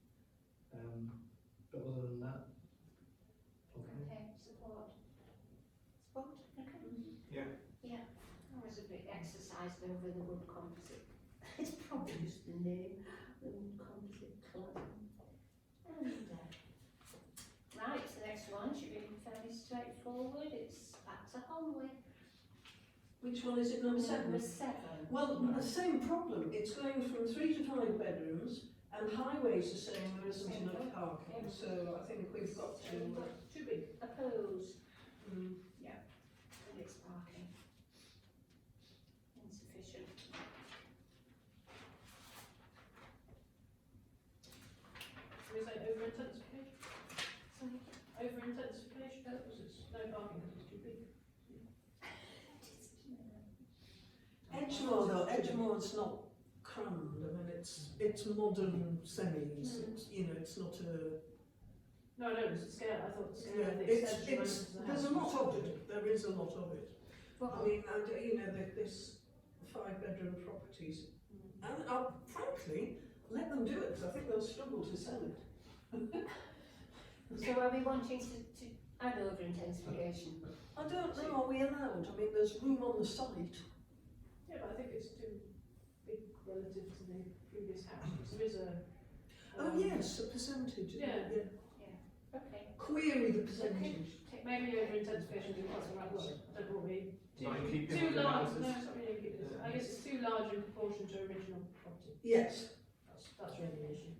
But other than that, okay. Okay, support. Support, okay. Yeah. Yeah, I was a bit exercised over the wood composite. It's probably just the name, the wood composite cladding. And, right, the next one should be fairly straightforward. It's back to Holmway. Which one is it, number 7? Number 7. Well, the same problem, it's going from 3 to 5 bedrooms, and highways are saying there isn't enough parking, so I think we've got to, Too big. Oppose. mm, Yeah. And it's parking. Insufficient. Should we say over intensification? Sorry. Over intensification, because it's no parking because it's too big. Edgemore though, Edgemore's not crammed, I mean, it's modern semis, it's, you know, it's not a, No, no, it's a scale, I thought the scale yeah, of the it's, extension. there's a lot of it, there is a lot of it. Well, I mean, you know, this 5-bedroom properties, and frankly, let them do it, because I think they'll struggle to sell it. so are we wanting to add over intensification? I don't know, are we allowed? I mean, there's room on the site. Yeah, but I think it's too big relative to the previous house. There is a. Oh yes, a percentage. isn't it? Yeah. Okay. Query the percentage. Maybe over intensification is not the right word. I don't know what we. Not in keeping Too with the large. houses. No, it's not really in keeping. I guess it's too large in proportion to original property. Yes. That's really the issue.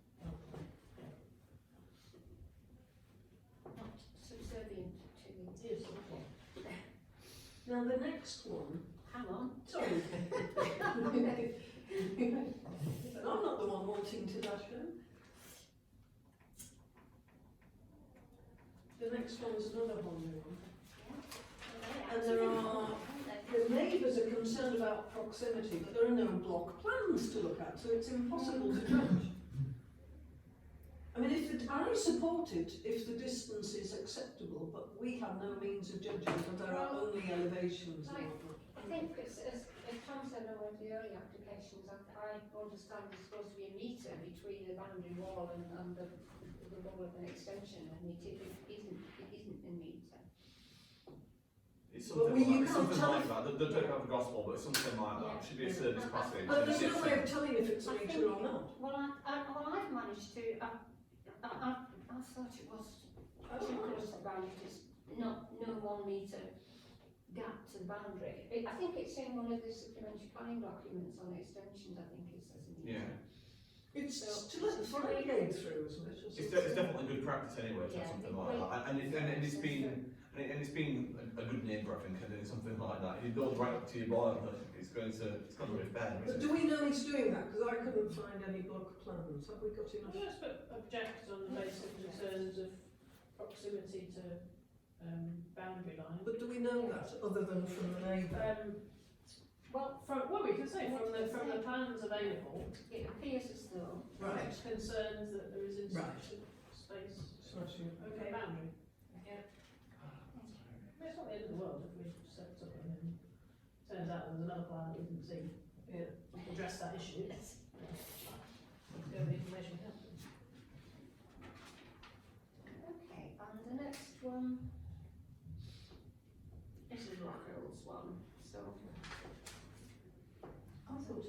Not subservient to the. Yes, okay. Now the next one. Hang on. Sorry. I'm not the one wanting to dash in. The next one's another Holmway one. And there are, the neighbours are concerned about proximity, but there are no block plans to look at, so it's impossible to judge. I mean, I support it if the distance is acceptable, but we have no means of judging because there are only elevations. I think as Tom said on one of the early applications, I understand there's supposed to be a metre between the boundary wall and the wall of an extension, and it isn't a metre. It's But something you like, can't something tell like if- that. Don't take that for gospel, but it's something like that. Yeah. It should be a service passage. But there's no way of It's- telling if it's a metre or not. Well, I've managed to, I thought it was too close to the boundary, just no 1 metre gap to the boundary. I think it's in one of the supplementary planning documents on extensions, I think it says in the. Yeah. It's So- to let the fire gate through, isn't it? It's definitely good practice anyway to have Yeah, something it like will. that, and it's been a good neighbour, I think, and doing something like that. If you build right up to your boiler, it's going to be fair, But isn't do it? we know he's doing that? Because I couldn't find any block plans. Have we got enough? Well, let's put object on the basis of concerns of proximity to boundary line. But do we know that other than from the neighbour? Well, we can say from the plans available, It appears as though. Right. concerns that there is insufficient space. Smashing. Okay, boundary. Yeah. It's not the end of the world if we set something and turns out there's another plan that we didn't see. Yeah. Address that issue. Yes. Go with the information we have. Okay, and the next one is a Rockhills one, so. I thought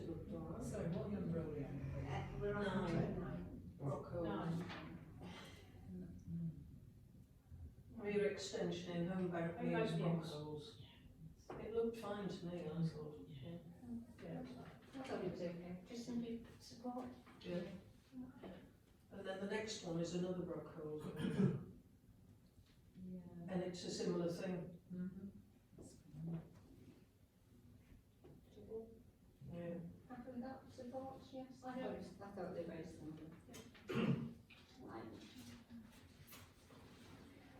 extension in Homebank Homebank Mews Mews. Brockholes. It looked fine to me, I thought. Yeah. Yeah. I thought it was okay, just simply support. Yeah. And then the next one is another Brockhole, Yeah. and it's a similar thing. Yeah. Happy with that support, yes? I thought they were very similar.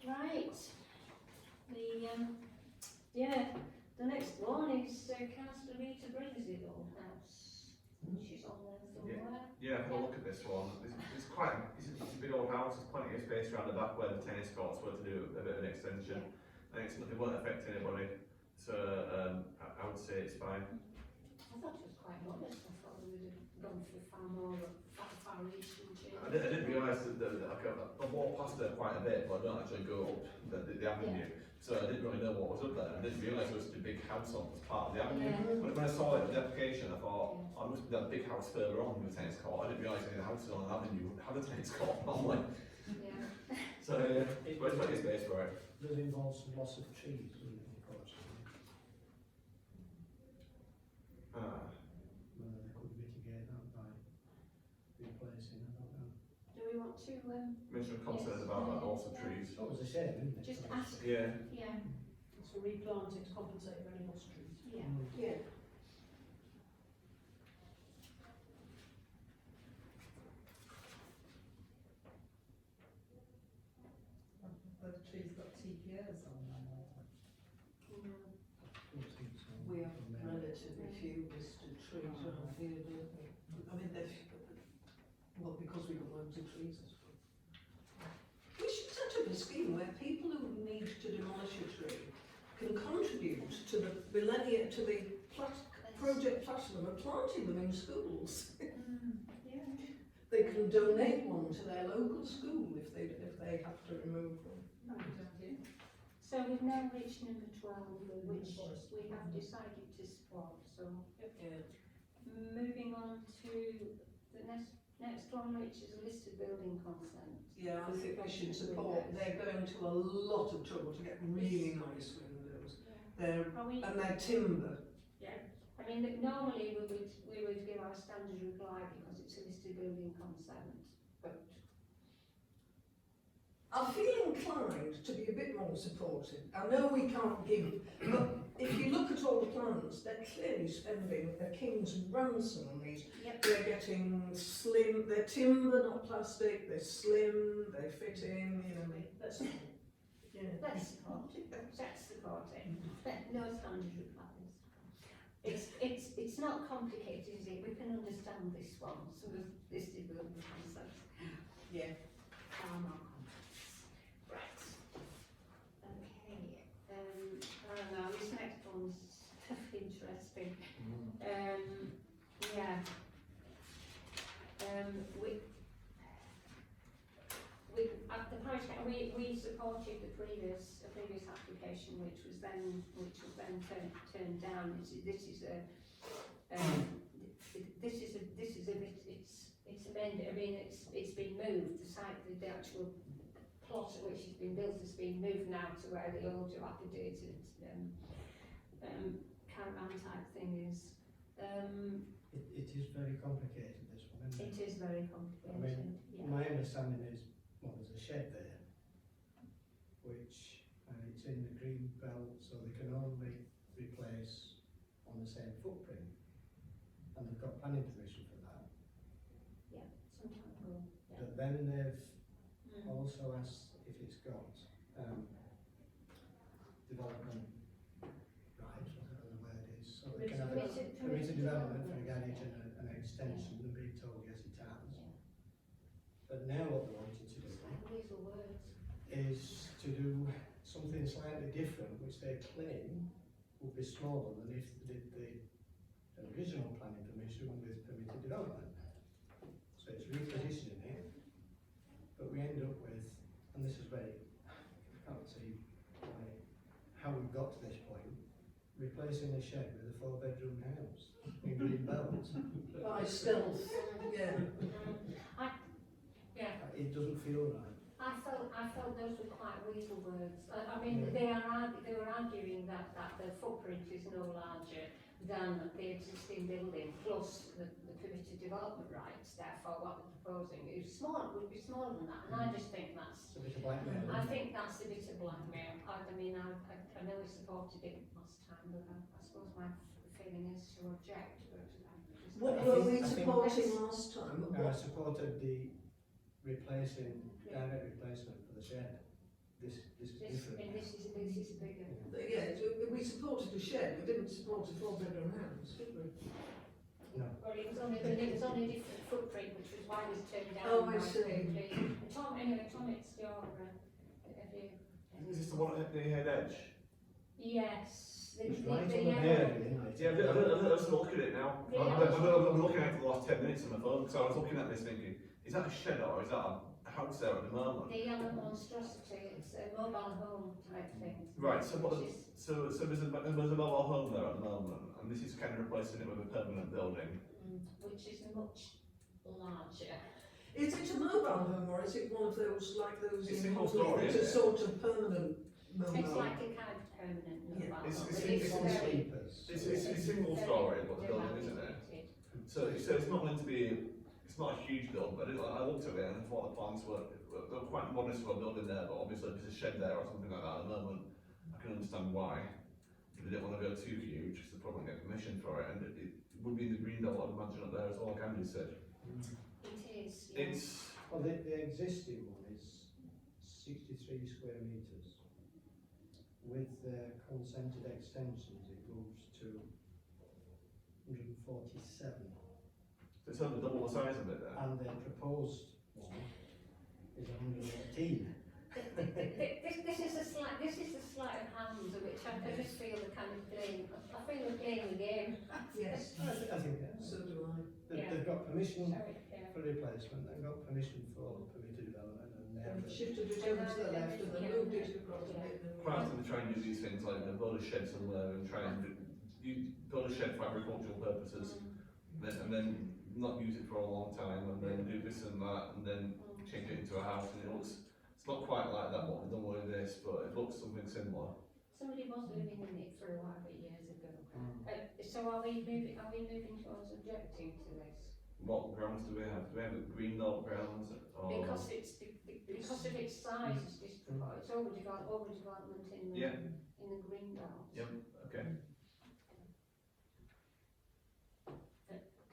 Right. The next one is Councillor Rita Brinsley old house. She's on there somewhere. Yeah, have a look at this one. It's a big old house, there's plenty of space around the back where the tennis courts were to do a bit of an extension. And it won't affect anybody, so I would say it's fine. I thought it was quite modest. I thought we would have gone for far reaching change. I didn't realise that I walked past there quite a bit, but I don't actually go up the avenue. So I didn't really know what was up there. I didn't realise there was such a big house on as part of the avenue. Yeah. When I saw it in the application, I thought, oh, it must be that big house further on with the tennis court. I didn't realise any of the houses on an avenue have a tennis court normally. Yeah. So yeah, but it's plenty of space for it. Does involve some loss of trees, doesn't it, unfortunately? Whether they could mitigate that by replacing, I don't know. Do we want to Mentioned concern about that loss of trees. That was a shame, isn't it? just ask? Yeah. Yeah. So replanting to compensate for any lost trees. Yeah. Yeah. The trees got TPOs on them. We have relatively few listed trees around here, don't we? I mean, well, because we've got loads of trees, I suppose. We should set up a scheme where people who need to demolish a tree can contribute to the Project Platinum and planting them in schools. Yeah. They can donate one to their local school if they have to remove them. Right. So we've now reached number 12, which we have decided to support. So Yeah. moving on to the next one, which is a listed building consent. Yeah, I think we should support. They're going to a lot of trouble to get really nice windows. They're timber. Yeah. I mean, normally we would give our standard reply because it's a listed building consent, but I feel inclined to be a bit more supportive. I know we can't give, but if you look at all the plans, they're clearly spending a king's ransom on these. Yep. They're getting slim, they're timber, not plastic, they're slim, they fit in, you know. That's Yeah. let's support it. Let's support it. No standard replies. It's not complicated, is it? We can understand this one. So the listed building consent. Yeah. Far more complex. Right. Okay. Now this next one's interesting. Yeah. We at the parish we supported the previous application, which was then turned down. This is a bit. It's amended. I mean, it's been moved. The site, the actual plot at which it's been built has been moved now to where the old dilapidated caravan type thing is. It is very complicated, this one, isn't it? It is very I complicated. mean, Yeah. my understanding is, well, there's a shed there, which, it's in the green belt, so they can only replace on the same footprint. And they've got planning permission for that. Yeah, some time ago. Yeah. But then they've also asked if it's got, development rights, I don't know where it is, so they can have permitted development for a garage and an extension, and being told yes it has. Yeah. But now what they're wanting to do These are words. is to do something slightly different, which they claim will be smaller than if they did the original planning permission with permitted development. So it's repositioning it, but we end up with, and this is very, I can't see how we've got to this point, replacing the shed with a 4-bedroom house in green belt. By stealth, yeah. It doesn't feel right. I felt those were quite weasel words. I mean, they were arguing that the footprint is no larger than the existing building plus the permitted development rights. Therefore, what they're proposing is would be smaller than that. And I just think that's. It's a bit of blackmail. I think that's a bit of blackmail. I know we supported it last time, but I suppose my feeling is to object. But What were we supporting last time? I supported the direct replacement for the shed. This is different. And this is bigger. Yeah, we supported a shed, we didn't support a 4-bedroom house, did we? No. Well, it was on a different footprint, which was why it was turned down. Oh, I quite see. quickly. Tom, it's your view. Is this the one at the head edge? Yes. It's right on the yellow. boundary, isn't it? Yeah, let's look at it now. Yeah. I'm looking at it for the last 10 minutes on my phone, because I was looking at this thinking, is that a shed or is that a house there at the moment? The yellow monstrosity, it's a mobile home type thing. Right, so what? Which is- So there's a mobile home there at the moment, and this is kind of replacing it with a permanent building. which is much larger. Is it a mobile home or is it one of those, like those It's in single Huntly, story, it's a isn't it? sort of permanent mobile? It's like a kind of permanent Yeah. mobile It's- home, it's- but it's on very- sleepers. It's single story, what the building, isn't it? dilapidated. So it's not meant to be, it's not a huge build, but I looked at it and I thought the plans were quite modest for a building there, but obviously if there's a shed there or something like that at the moment, I can understand why. If they didn't want to go too huge, because they probably get permission for it, and it would be in the green belt, I'd imagine, up there as well, like Andy said. It is, yeah. It's, Well, the existing one is 63 square metres. With the consented extensions, it moves to 147. it's only double the size of it there. And the proposed one is 118. This is a sleight of hand, which I just feel the kind of playing. I feel they're playing the game. Yes, I think so do I. they've got permission Sorry, yeah. for replacement, they've got permission for permitted development, and And they've shifted it over to the left and then moved it across a bit. Quite often they try and do these things like they build a shed somewhere and try and you build a shed for agricultural purposes, and then not use it for a long time, and then do this and that, and then change it into a house, and it's not quite like that what we've done with this, but it looks something similar. Somebody was living in it for a while, but years ago. So are we moving towards objecting to this? What grounds do we have? Do we have green belt grounds? Or... Because of its size, it's overdevelopment in the green belt. Yep, okay.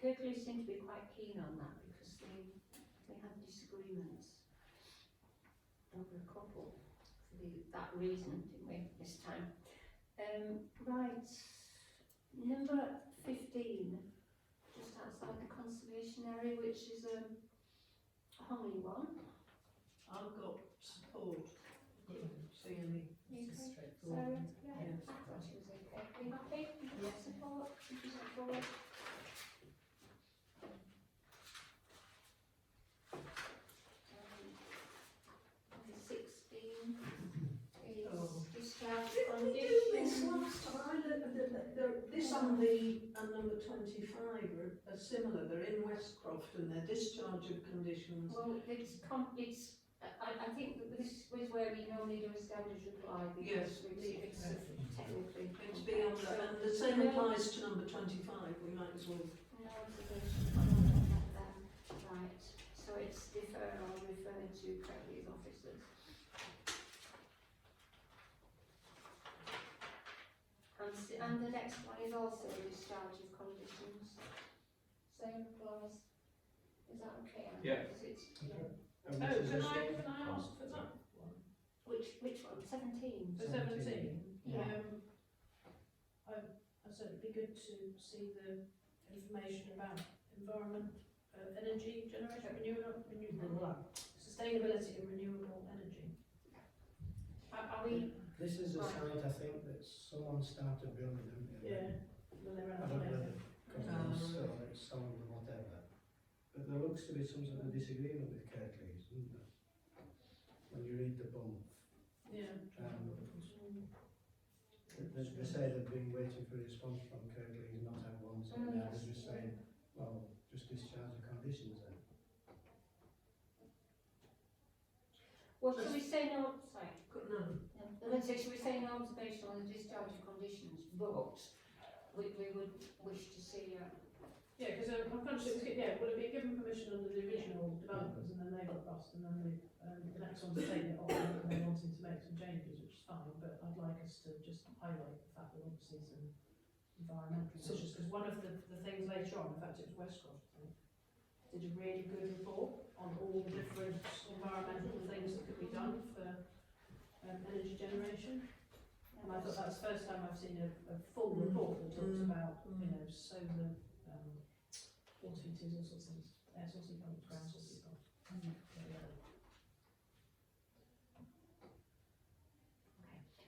Kirklees seem to be quite keen on that because they had disagreements over a couple for that reason, didn't we, this time? Right, number 15, just outside the conservation area, which is a hungry one. I've got support. Couldn't see any. Sarah, yeah, I thought she was okay. Are you happy? Yeah. Support? Support? 16 is discharge Didn't we do this conditions. last time? This and number 25 are similar. They're in Westcroft and they're discharge of conditions. Well, I think that this was where we normally do a standard reply Yes, because it's technically. It's beyond that, and the same applies to number 25. We might as well. No observation, I don't get that. Right, so it's defer or refer to Kirklees officers. And the next one is also a discharge of conditions. Same clause. Is that okay? Anne? Yeah. Because it's, Can I ask for that one? Which one? 17? For 17? Yeah. I said it'd be good to see the information about environment, energy generation, sustainability and renewable energy. Are we? This is a site, I think, that someone started building, didn't they? Yeah. When they ran I out don't of know money. because it's sold or whatever. But there looks to be some sort of disagreement with Kirklees, isn't there? When you read the bump, Yeah. they say they've been waiting for a response from Kirklees, not had one, so now they're just saying, well, just discharge the conditions then. Well, should we say no, sorry, No. should we say no observation on the discharge of conditions, but we would wish to see Yeah, because I'm conscious, yeah, will it be given permission under the original developers and then they got lost and then the next one's taking it off and they're wanting to make some changes, which is fine, but I'd like us to just highlight the fact that obviously some environmental issues, because one of the things later on, in fact it was Westcroft, I think, did a really good report on all the different environmental things that could be done for energy generation. And I thought that's the first time I've seen a full report that talks about, you know, solar, water heaters, all sorts of things, air source heat pumps, ground source heat pumps.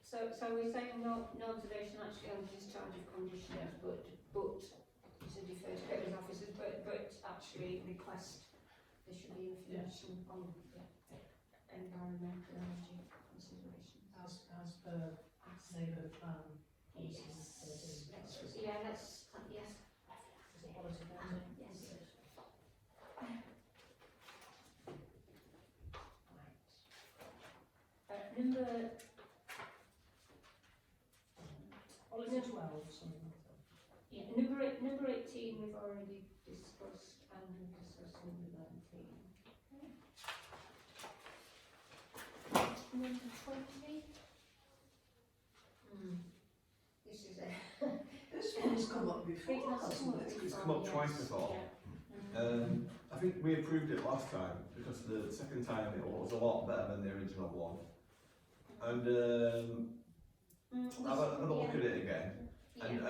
So we're saying no observation actually on discharge of conditions, but you said you first get as officers, but actually request there should be information on environmental energy considerations. As per Labour plan policies. Yeah, that's yes. Is it policy now? Yes. Right. Number. Policy 12, something like that. Yeah, number 18 we've already discussed, and we've discussed number 19. Number 20. This is a. This one's come up before, hasn't it? It's come up twice before. I think we approved it last time because the second time it was a lot better than the original one. And I've had a look at it again, and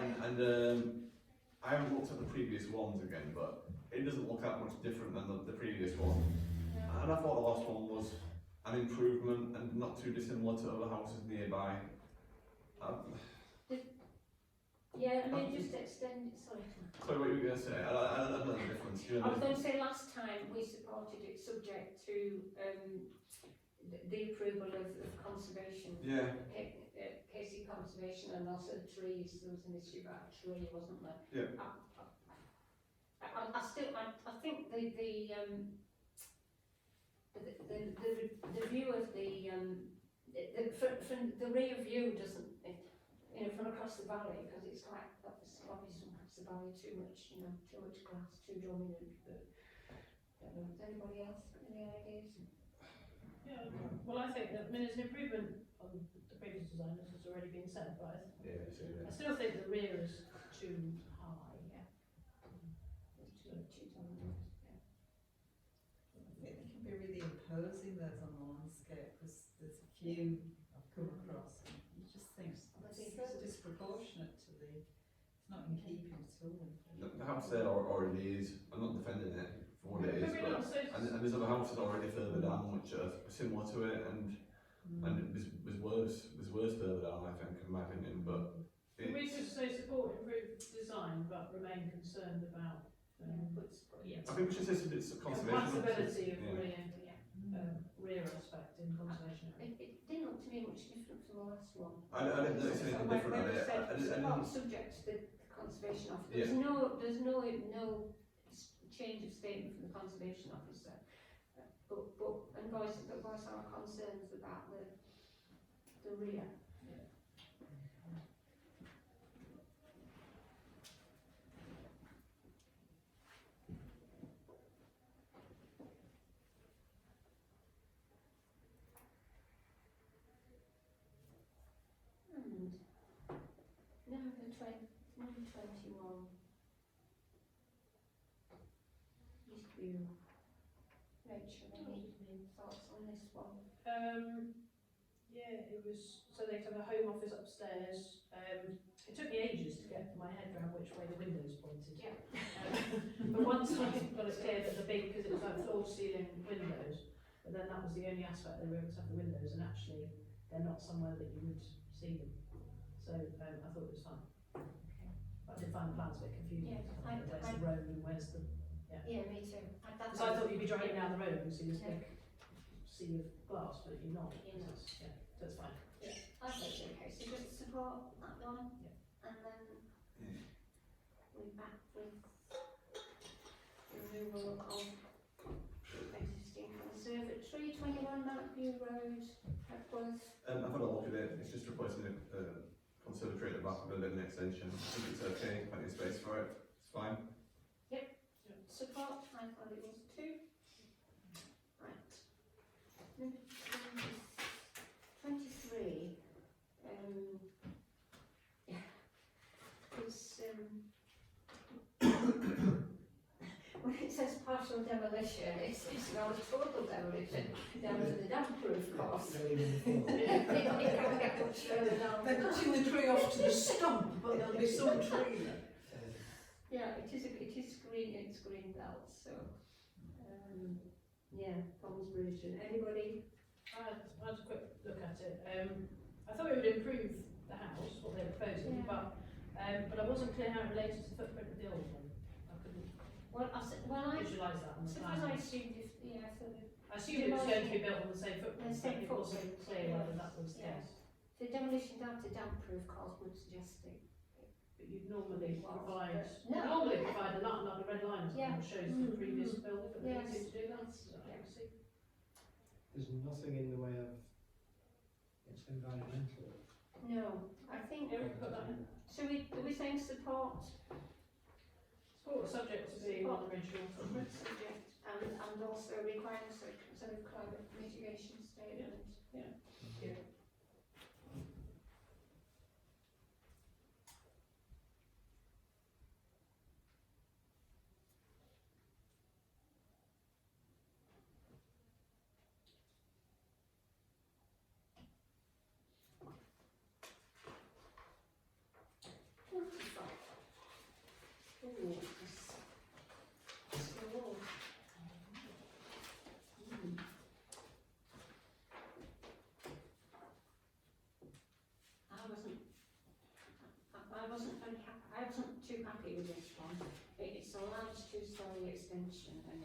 I haven't looked at the previous ones again, but it doesn't look that much different than the previous one. And I thought the last one was an improvement and not too dissimilar to other houses nearby. Yeah, I mean, just extend it, sorry. Sorry, what you were going to say? I don't know the difference. Do you know I was going to say last time we supported it subject to the approval of conservation. Yeah. Casey conservation and also trees. There was an issue about a tree, wasn't there? Yeah. I think the view of from the rear view doesn't, you know, from across the valley, because it's like obviously across the valley too much glass, too dominant. But don't know, does anybody else got any ideas? Yeah, well I think that, I mean, it's an improvement on the previous design, as has already been said, but I still think the rear is too high. Yeah. Too dominant. Yeah. I think they can be really imposing those on the landscape, because there's a few I've come across and you just think it's so disproportionate to it's not in keeping at all. The house there already is. I'm not defending it for what it is, but and there's other houses already further down which are similar to it, and it was worse further down, I think, in my opinion. But we just say support improved design, but remain concerned about I think we should say it's a conservation. compatibility of rear aspect in conservation. It didn't look to me much different from the last one. I didn't notice anything different on it. Support subject to the conservation officer. There's no change of statement from the conservation officer. But voice our concerns about the rear. Number 21. East View. Rachel, any thoughts on this one? Yeah, it was, so they have a home office upstairs. It took me ages to get my head around which way the windows pointed. Yeah. But once I got it clear that because it was like floor to ceiling windows, but then that was the only aspect they were able to have the windows, and actually they're not somewhere that you would see them. So I thought it was fine. Okay. But I did find the plans a bit confusing. Yeah, Where's the road and where's the... Yeah, me too. Because I thought you'd be driving down the road and see this big sea of glass, but you're not. You're not. Yeah, so it's fine. Yeah, I think okay. So just support that one, and then we're back with removal of existing conservatory. 321 Mountview Road, Hepworth. I've had a look at it, it's just replacing a conservatory at the back of a living extension. I think it's okay, plenty of space for it, it's fine. Support, I thought it was too. Right. Number 23. Yeah. It's when it says partial demolition, it's not a total demolition down to the damp-proof cost. It can't get much further down. They're cutting the tree off to the stump, but there'll be some tree there. Yeah, it is green, it's green belt, so, yeah, Tom's version. Anybody? I had a quick look at it. I thought it would improve the house, what they're proposing, but I wasn't clear how it related to the footprint of the old one. I couldn't visualise that on the suppose I plan. assumed if, yeah, so I assumed it was going to be built on the same footprint, The same but it wasn't footprint, clear yeah. whether that was the Yeah. case. the demolition down to damp-proof cost would suggest it. But you'd normally Well, provide, no. normally provide a line, like a red line or something Yeah. that shows the previous builder, but they don't Yes. seem to do that. So Yeah. I see. There's nothing in the way of it's environmental. No, I think, Yeah, we can put that in. are we saying support? Support subject to being on the original footprint. Subject, and also requiring some sort of climate mitigation statement. Yeah. Ooh, it's so old. I wasn't too happy with this one. It's a large two-storey extension and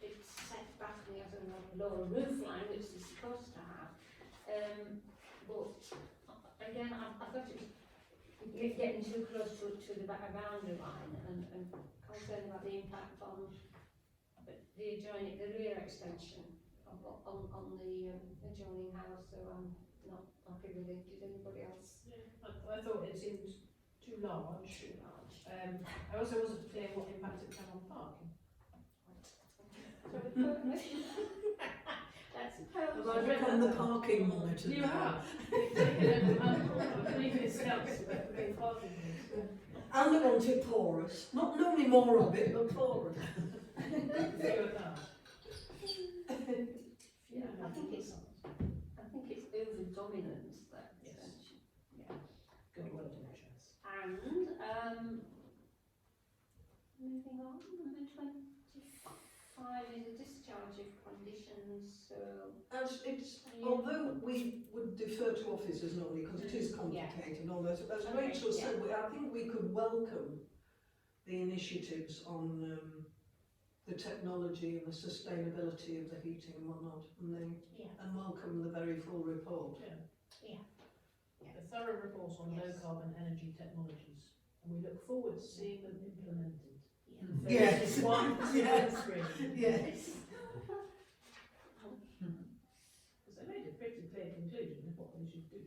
it's set back and it has a lower roof line, which it's supposed to have. But again, I thought it was getting too close to the boundary line and concerned about the impact on the adjoining, the rear extension on the adjoining house, so I'm not happy with it. Did anybody else? Yeah. I thought it seemed too large. Too large. I also wasn't clear what impact it had on parking. That's Have I become the parking monitor You now? have. You've taken a previous steps about the parking. And I want it porous. Not only more of it, but porous. Fewer cars. Yeah, I think it's over dominant, that Yes. extension. Yeah. Good word in chess. And moving on, number 25 is a discharge of conditions, so Although we would defer to officers normally because it is complicated and all that, as Okay, Rachel said, I think we could welcome the initiatives on the technology and the sustainability of the heating and whatnot, and welcome the very full report. A thorough report on low carbon energy technologies, and we look forward to seeing them implemented. Yes. Phases 1 to Yes. 3. Yes. Because they made a pretty clear conclusion of what they should do.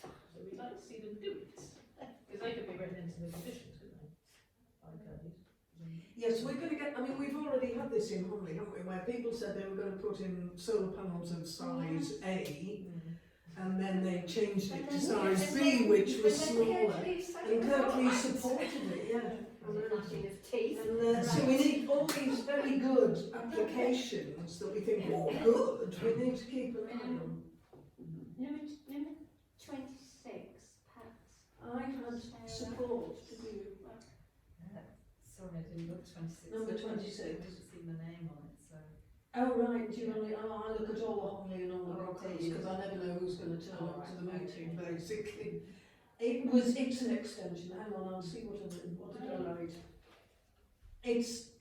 So we'd like to see them do it. Because they could be written into the conditions, couldn't they? Yes, we're going to get, we've already had this in Humley, haven't we, where people said they were going to put in solar panels of size A, and then they changed it to size B, which was smaller. And Kirkley supported it, yeah. gnashing of teeth. And so we need all these very good applications that we think are good, we need to keep an eye on. Number 26, Pat. I had support, did you? Sorry, I didn't look 26. Number I 26. didn't see my name on it, so. Oh right, do you only, I look at all the Homley and all the Oh, Brockles do you? because I never know who's going to turn Oh, up to the right, meeting okay. basically. It's an extension, hang on, I'll see what did I write. It's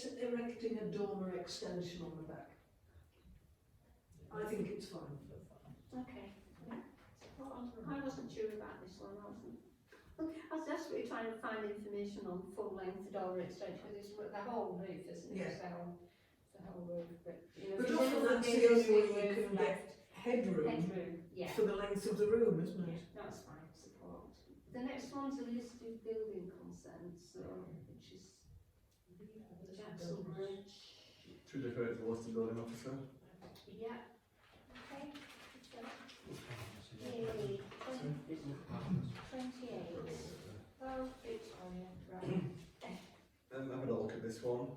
erecting a dormer extension on the back. I think it's fine. Okay. I wasn't sure about this one, I was desperately trying to find information on full length door extension, because it's the whole roof, isn't it? Yeah. So that'll work, but, you know. But there's often another that's the business only way with you can left get headroom yeah. for the length of the room, isn't Yeah, it? that's fine, support. The next one's a list of building consents, so, which is Jackson Bridge. Should refer it to the list of building officer. Yeah. Okay. Yay. 28. Oh, Victoria, right. Have a look at this one.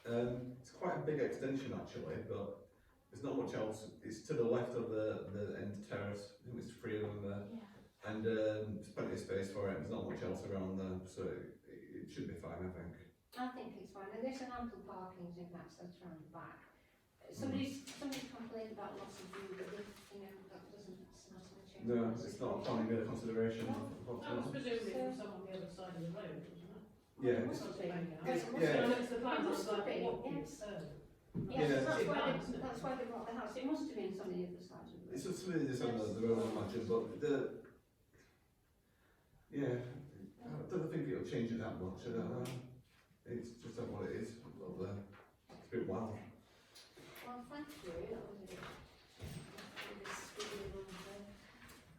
It's quite a big extension actually, but there's not much else. It's to the left of the end terrace. I think it's 3 of them there. Yeah. And there's plenty of space for it. There's not much else around there, so it should be fine, I think. I think it's fine, and there's an ample parking and access around the back. Somebody's complained about lots of view, but you know, that doesn't, it's not a change. No, it's not a planning bit of consideration. That was presumably from someone on the other side of the road, wasn't it? Yeah. It must be. Yeah. It's the plan, It it's must like, be, what yes. concern? Yes, Yeah. that's why they brought the house. It must have been on the other side of the road. It's just really just on the road, I imagine, but yeah, I don't think it'll change it that much. I don't know. It's just not what it is. But, it's a bit wild. Well, thank you. That was a bit.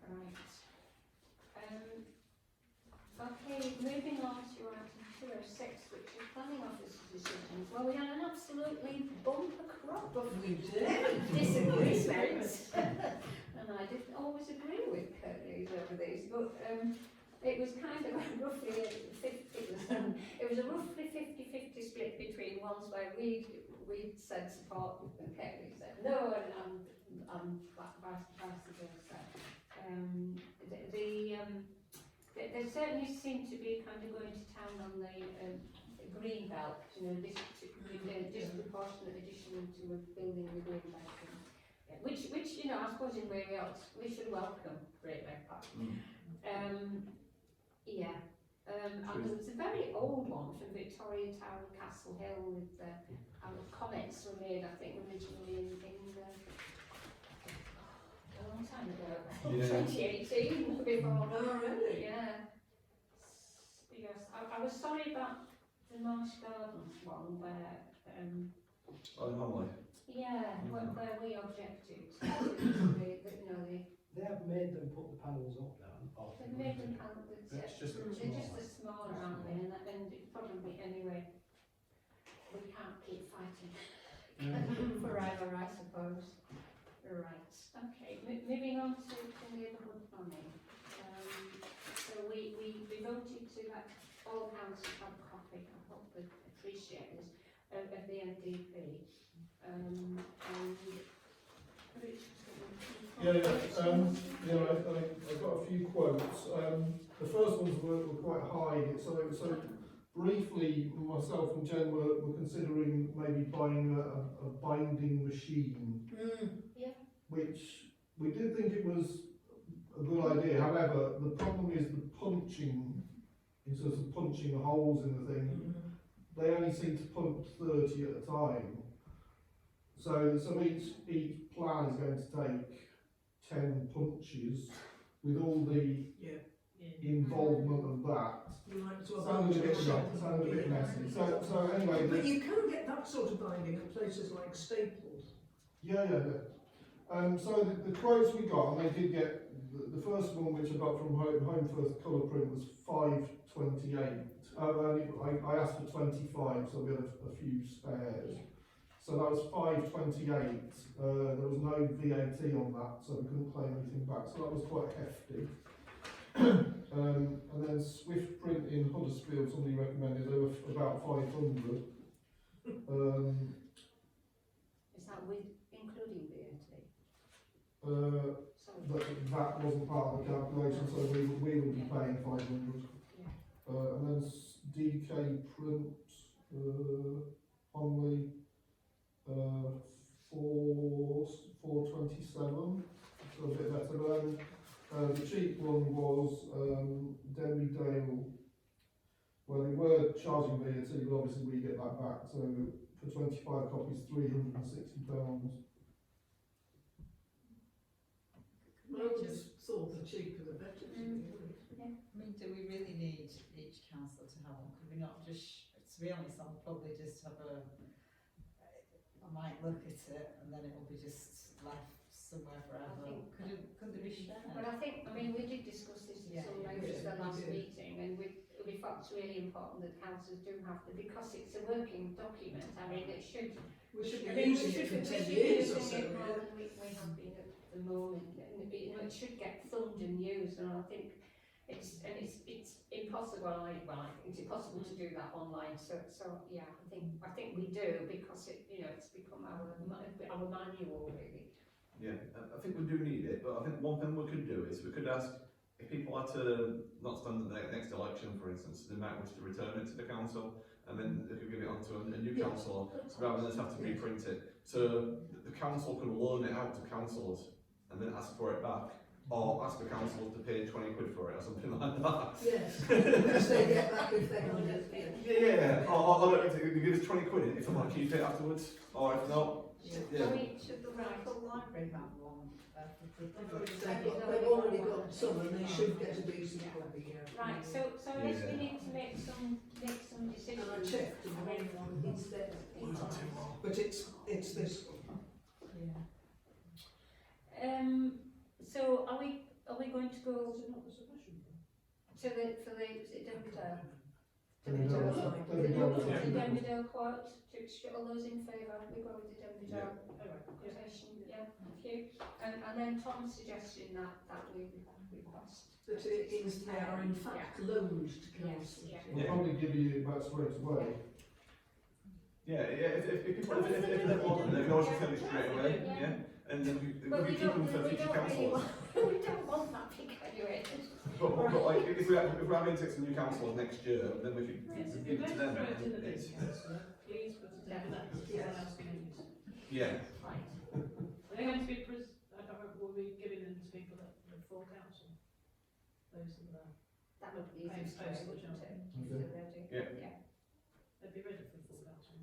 Right. Okay, moving on to item 206, which is planning officer decisions. Well, we had an absolutely bumper crop of disagreements. And I didn't always agree with Curtleys over these, but it was kind of roughly it was a roughly 50-50 split between ones where we said support and Curtleys said no, and vice versa. They certainly seem to be kind of going to town on the green belt, you know, disproportionate addition to a building with green belt. Which you know, I suppose in way we should welcome really. Yeah. And there's a very old one from Victoria Town, Castle Hill, with comments were made, I think, originally in a long time ago, Yeah. 2018, before. Oh, really? Yeah. Yes, I was sorry about the Marsh Gardens one where. Oh, normally. Yeah, where we objected to They have made them put the panels up now. they've made them count with, That's just a they're just a smaller, aren't they, and it probably, anyway, we can't keep fighting forever, I suppose. Right, okay, moving on to neighbourhood planning. So we voted to let all councils have a copy, I hope they appreciate this, of the NDP. And I've got a few quotes. The first ones were quite high, so briefly myself and Jen were considering maybe buying a binding machine, which we did think it was a good idea. However, the problem is the punching, in terms of punching the holes in the thing, they only seem to punch 30 at a time. So each plan is going to take 10 punches with all the involvement of that. You might as well Sounded a bit messy. So anyway. But you can get that sort of binding at places like Staples. Yeah. So the quotes we got, and they did get, the first one which I got from Home First Colour Print was 528. I asked for 25, so we had a few spares. So that was 528. There was no VAT on that, so we couldn't claim anything back. So that was quite hefty. And then Swift Print in Huddersfield, somebody recommended, they were about 500. Is that with including VAT? But that wasn't part of the calculation, so we would be paying 500. And then DK Print, Honley, 427, so a bit better. But then the cheap one was Derry Dale. Well, they were charging VAT, but obviously we get that back. So for 25 copies, £360. I just thought the cheaper the better. I mean, do we really need each council to have one? Could we not just, to be honest, I'll probably just have I might look at it and then it will be just left somewhere forever. Could it be shared? Well, I mean, we did discuss this at some length at the last meeting, and we felt it's really important that councillors do have the, because it's a working document. I mean, it should. We should be I mean, using it for 10 we should be years or using so. it more than we have been at the moment. And it should get thumbed and used, and I think it's impossible. It's impossible to do that online. So yeah, I think we do, because it's become our manual really. Yeah, I think we do need it, but I think one thing we could do is we could ask if people had to not stand at the next election, for instance, they might wish to return it to the council, and then they could give it on to a new councillor, rather than just have to reprint it. So the council can loan it out to councillors and then ask for it back, or ask the councillors to pay 20 quid for it or something like that. Yes, which they get back if they want it. Yeah, or they give us 20 quid if they want to keep it afterwards, or if not. Yeah. Should the local library have one? They've already got some and they should get a decent copy, yeah. Right, so I guess we need to make some decisions. And I checked and the main one is there. But it's this one. Yeah. So are we going to go to the Denvidale quote? All those in favour, we go with the Denvidale quotation. Yeah, thank you. And then Tom's suggestion that we request That it is, they are in fact loaned to council. Yes, We'll probably give you back straight away. Yeah, if people if they want them, they can always send it straight away. Yeah, and then we keep them for future councils. We don't want that big anyway. But like, if we're having to take some new councillors next year, then we could give it to them. Please put it down. Yeah. Right. Are they going to be, will we be giving them to people that are full council? Those that are, That would be the easiest way, wouldn't it? If they're ready. Yeah. they'd be ready for full council.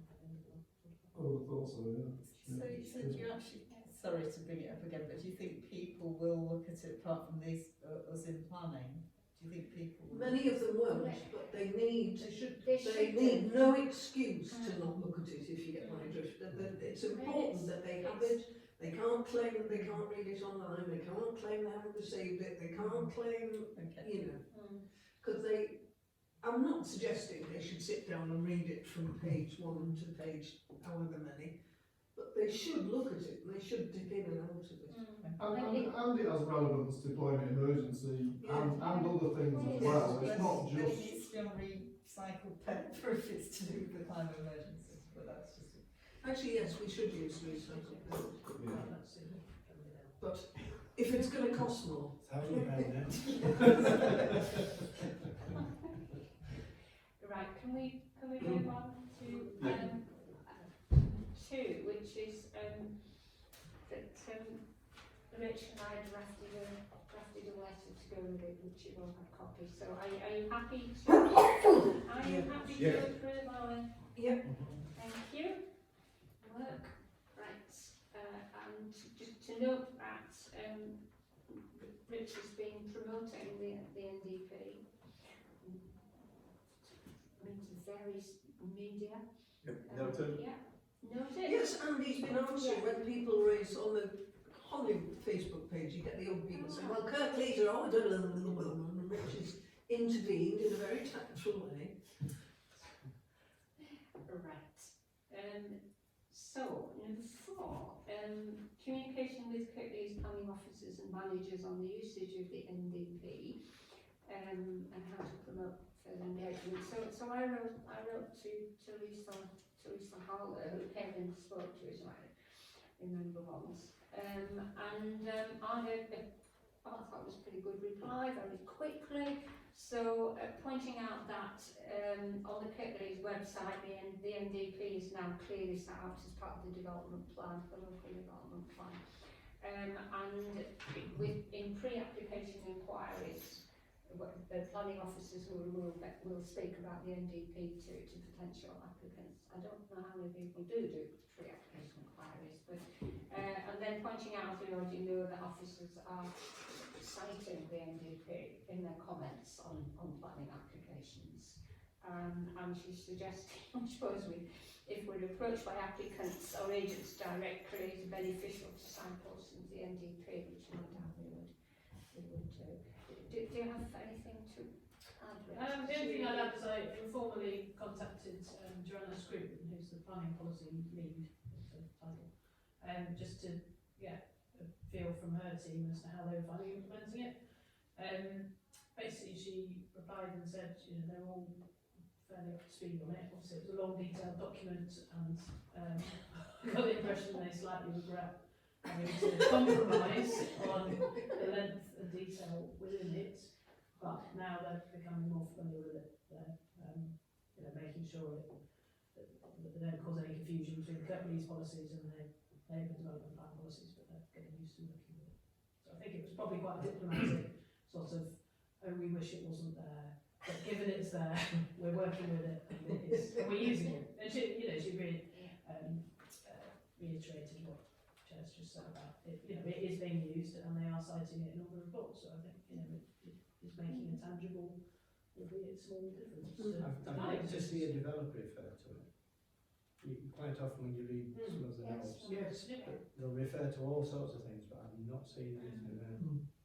I would have thought so, yeah. So you said you actually, sorry to bring it up again, but do you think people will look at it apart from these, us in planning? Do you think people will? Many of them won't, but they need They need no excuse to not look at it, if you get my drift. It's important that they have it. They can't claim that they can't read it online, they can't claim they haven't received it, they can't claim, because I'm not suggesting they should sit down and read it from page 1 to page however many, but they should look at it, and they should dip in and out of it. And it has relevance to climate emergency and other things as well. It's not But it just. needs to be on recycled paper if it's to do with the climate emergency, but that's just. Actually, yes, we should use recycled paper, Yeah. but if it's going to cost more. Right, can we move on to two, which is that Rich and I drafted a letter to go with it, which you all have copies. So are you happy to approve our? Yep. Thank you. Work. Right. And just to note that Rich has been promoting the NDP. Into various media. Yep. Noted. Yeah. Noted. Yes, and he's been answering when people raise on the Facebook page, you get the young people saying, well, Kirk Leader, I don't know, and Rich has intervened in a very tactful way. Right. So, number 4, communication with Kirklees planning officers and managers on the usage of the NDP and how to promote further engagement. So I wrote to Lisa Harlow, who came and spoke to us, I remember once. I thought it was a pretty good reply, very quickly. So pointing out that on the Kirklees website, the NDP is now clearly set out as part of the development plan, the local development plan. And in pre-application inquiries, the planning officers will speak about the NDP to potential applicants. I don't know how many people do pre-application inquiries, but and then pointing out, we already know that officers are citing the NDP in their comments on planning applications. and she's suggesting, I suppose, if we're approached by applicants or agents directly, it's beneficial to signpost into the NDP, which no doubt we would do. Do you have anything to add? The only thing I'd add is I informally contacted Joanna Scruton, who's the planning policy lead, that's the title, just to get a feel from her team as to how they were finding implementing it. Basically, she replied and said, you know, they're all fairly up to speed on it. Obviously, it was a long, detailed document, and I got the impression they slightly regret having to compromise on the length and detail within it. But now they're becoming more familiar with it. They're you know, making sure that they don't cause any confusion between the Kirklees policies and the neighbour development plan policies, but they're getting used to working with it. So I think it was probably quite a diplomatic sort of, oh, we wish it wasn't there, but given it's there, we're working with it and it is, and we're using it. And she, you know, she really reiterated what Chair's just said about it. You know, it is being used and they are citing it in all the reports. So I think, you know, it is making a tangible, albeit small difference. I'd like to see a developer refer to it. Quite often when you read some of the notes, they'll refer to all sorts of things, but I've not seen it in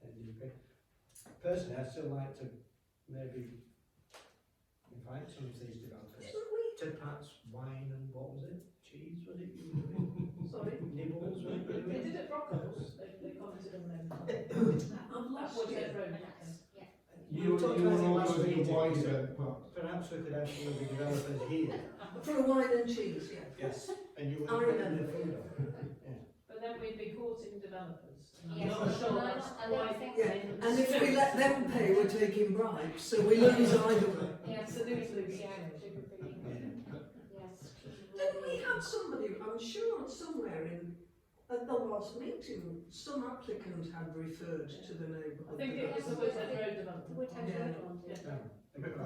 NDP. Personally, I'd still like to maybe invite some of these developers to perhaps wine and what was it? Cheese, was it? Sorry? Nibbles, right? They did it Brockles. They commented on them. That was their road. You were organising a wine event, Perhaps we could have some of the developers here. For a wine and cheese, yeah. Yes. And you would I remember. the food on it. Yeah. But then we'd be courting developers. Yes, I'm not sure that's quite. Yeah, and if we let them pay, we're taking bribes, so we lose either way. Yeah, It's a lose-lose. yeah. Yes. Didn't we have somebody, I'm sure somewhere at the last meeting, some applicant had referred to the neighbourhood. I think it was the Woodhead Road development. Woodhead Yeah. Road one, yeah.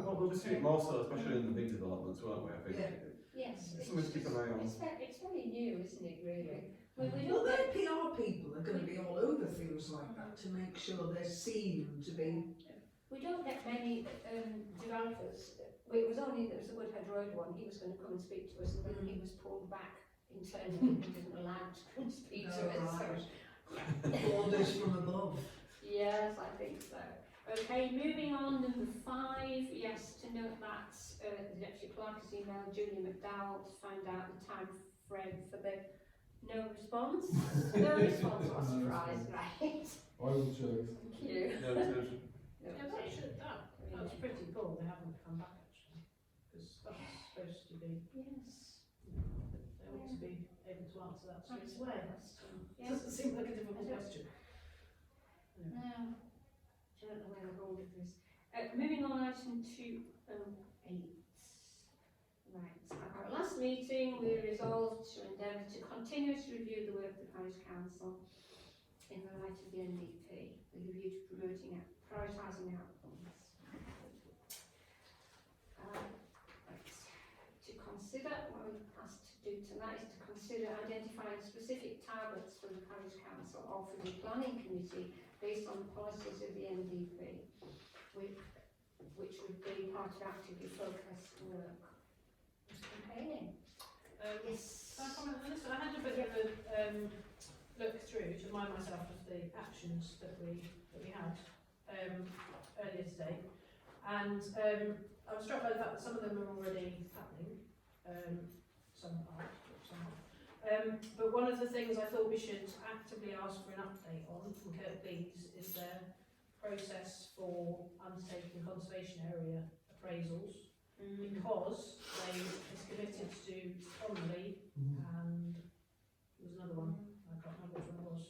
Well, we'll be seeing it more so, especially in the big developments, won't we, I think? Yeah. Yes. It's something to keep an eye on. It's very new, isn't it, really? We Well, don't their get, PR people are going to be all over things like that to make sure they're seen to be. we don't get many developers. Well, it was only, there was the Woodhead Road one, he was going to come and speak to us, and then he was pulled back internally and didn't allow to come and speak to us. So, Orders from above. yes, I think so. Okay, moving on, number 5, yes, to note that the Deputy Clerk has emailed Julia McDowell to find out the time frame for the no response. No response, what a surprise, right? I will check. Thank you. Noted. Yeah, that's pretty cool. They haven't come back actually, because that's supposed to be. Yes. They ought to be able to answer that straight away. Doesn't seem like a difficult question. No, I don't know where the hold of this. Moving on, item 208. Right, at our last meeting we resolved to endeavour to continuously review the work of the Parish Council in the light of the NDP, with a view to promoting and prioritising outcomes. Right. To consider, what we've asked to do tonight is to consider identifying specific targets for the Parish Council or for the Planning Committee based on the policies of the NDP, which would be part of actively focused work. Campaigning. Yes. Can I comment on this? I had a bit of a look through to remind myself of the actions that we had earlier today, and I was struck by the fact that some of them are already happening. Some aren't, but some are. But one of the things I thought we should actively ask for an update on from Kirklees is their process for undertaking conservation area appraisals, because they is committed to Connolly and there was another one, I can't remember which one it was.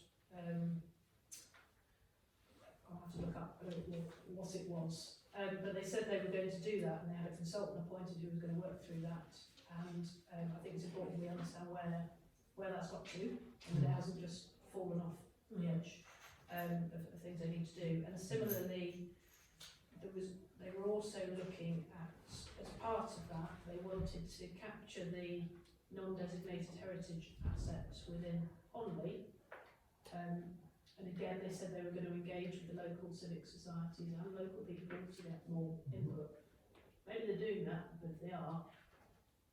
I'll have to look up what it was. But they said they were going to do that, and they had a consultant appointed who was going to work through that. And I think it's important we understand where that's got to, and that it hasn't just fallen off the edge of things they need to do. And similarly, they were also looking at, as part of that, they wanted to capture the non-designated heritage assets within Honley. And again, they said they were going to engage with the local civic societies and local people to get more input. maybe they're doing that, but if they are,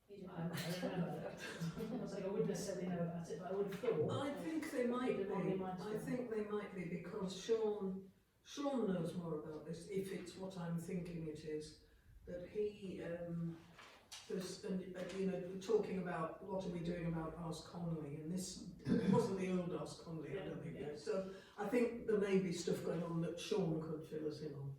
I don't know about it. I'm not saying I wouldn't necessarily know about it, but I would have thought. I think they might be. They might I be. think they might be because Sean knows more about this, if it's what I'm thinking it is. That he was, you know, talking about what are we doing about Ars Conley, and this wasn't the old Ars Conley, I don't think. Yeah. So I think there may be stuff going on that Sean could fill us in on.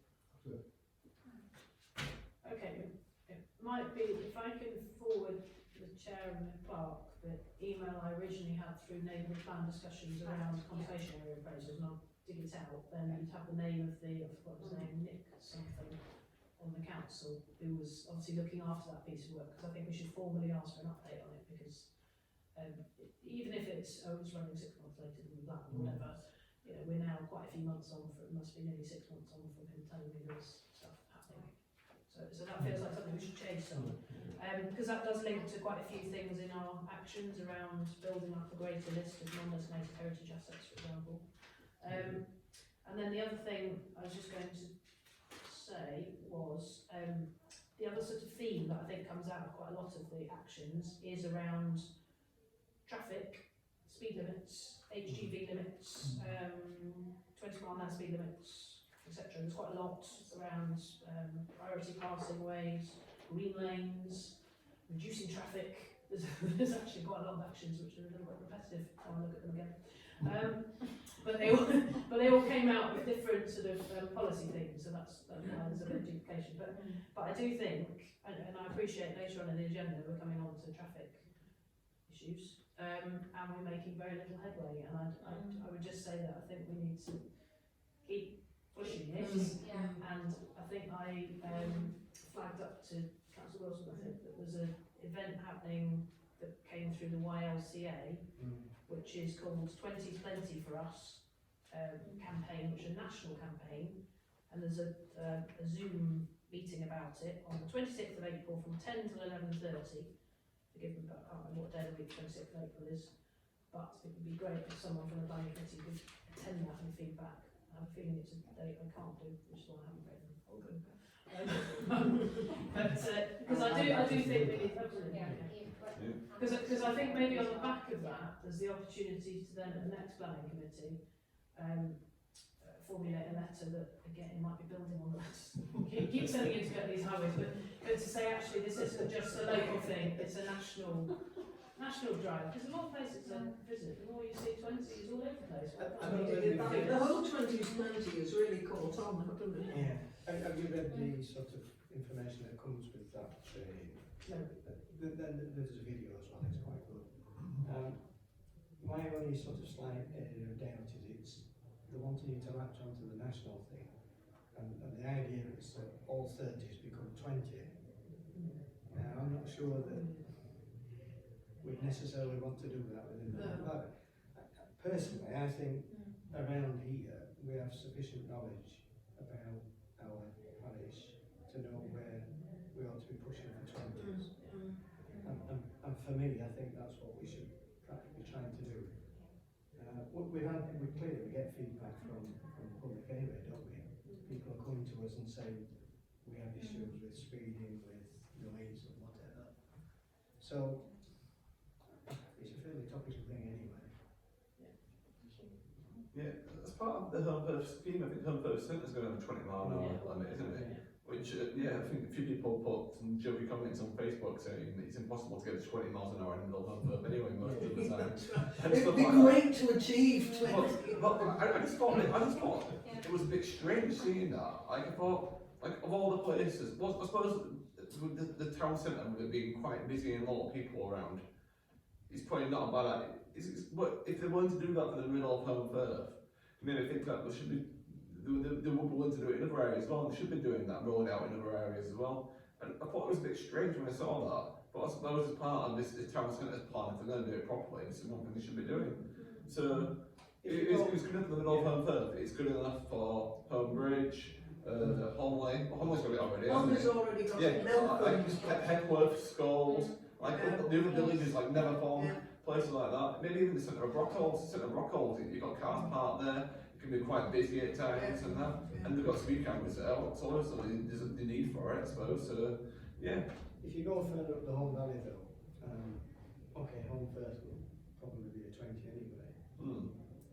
Okay, it might be, if I can forward the chair and the clerk the email I originally had through neighbourhood plan discussions around conservation area appraisals, and I'll dig it out, then you'd have the name of the, I forgot his name, Nick something, on the council, who was obviously looking after that piece of work, because I think we should formally ask for an update on it, because even if it's, oh, it's running 6 months later than we planned, or whatever, you know, we're now quite a few months on, it must be nearly 6 months on from him telling me there's stuff happening. So that feels like something we should chase on. Because that does link to quite a few things in our actions around building up a greater list of non-designated heritage assets, for example. And then the other thing I was just going to say was, the other sort of theme that I think comes out of quite a lot of the actions is around traffic, speed limits, HGV limits, 20-mile-an-hour speed limits, etc. There's quite a lot around priority passing ways, green lanes, reducing traffic. There's actually quite a lot of actions which are a little bit repetitive when I look at them again. But they all came out with different sort of policy themes, so that's why there's a bit of duplication. But I do think, and I appreciate later on in the agenda we're coming on to traffic issues, and we're making very little headway. And I would just say that I think we need to keep pushing it. And I think I flagged up to Councillor Wilson, I think, that there's an event happening that came through the YLCA, which is called 20's Plenty for Us campaign, which is a national campaign, and there's a Zoom meeting about it on the 26th of April from 10 till 11:30. Forgive me, but I can't remember what day of the week 26th of April is, but it would be great if someone from the planning committee could attend that and feedback. I have a feeling it's a date I can't do, which is why I haven't read them. But because I do think we need, absolutely. Because I think maybe on the back of that, there's the opportunity to then at the next planning committee formulate a letter that, again, it might be building on that. keep sending it to get these highways, but to say actually this isn't just a local thing, it's a national drive. Because a lot of places I visit, the more you see 20s all over the place. The whole 20's Plenty is really caught on, hasn't it? Yeah. Have you read the sort of information that comes with that training? No. Then there's a video as well, it's quite good. My only sort of slight area of doubt is it's they wanting you to latch onto the national thing, and the idea is that all 30s become 20. Now, I'm not sure that we'd necessarily want to do that within the but personally, I think around here we have sufficient knowledge about our parish to know where we ought to be pushing for 20s. And for me, I think that's what we should be trying to do. We clearly get feedback from public anyway, don't we? People are coming to us and saying we have issues with speeding, with noise and whatever. So it's a fairly topical thing anyway. Yeah, as part of the Home First scheme, I think Home First Centre's going to have a 20-mile-an-hour limit, isn't it? Which, I think a few people put some jokey comments on Facebook saying it's impossible to get to 20 miles an hour in the middle of Home anyway, most of the time. It'd be great to achieve 20. But I just thought it was a bit strange seeing that. Like, I thought, like, of all the places, well, I suppose the town centre, with it being quite busy and a lot of people around, it's probably not a bad idea. But if they wanted to do that for the middle of Home Firth, I mean, I think that there should be. They would be willing to do it in other areas as well, and they should be doing that, rolling out in other areas as well. And I thought it was a bit strange when I saw that, but I suppose as part of this town centre's plan, if they're going to do it properly, this is one thing they should be doing. So, it was good enough for the middle of Home Firth, it's good enough for Home Bridge, Homley. Homley's got it already, hasn't it? Homley's already got it. Like Headworth, Scholes, like the other villages like Neverthorne, places like that. Maybe even the centre of Brockholes. You've got cars parked there. You can can be quite busy at times and that, and they've got speed cameras out, so there's the need for it, I suppose. So yeah. If you go further up the Home Valley though, okay, Home First will probably be a 20 anyway.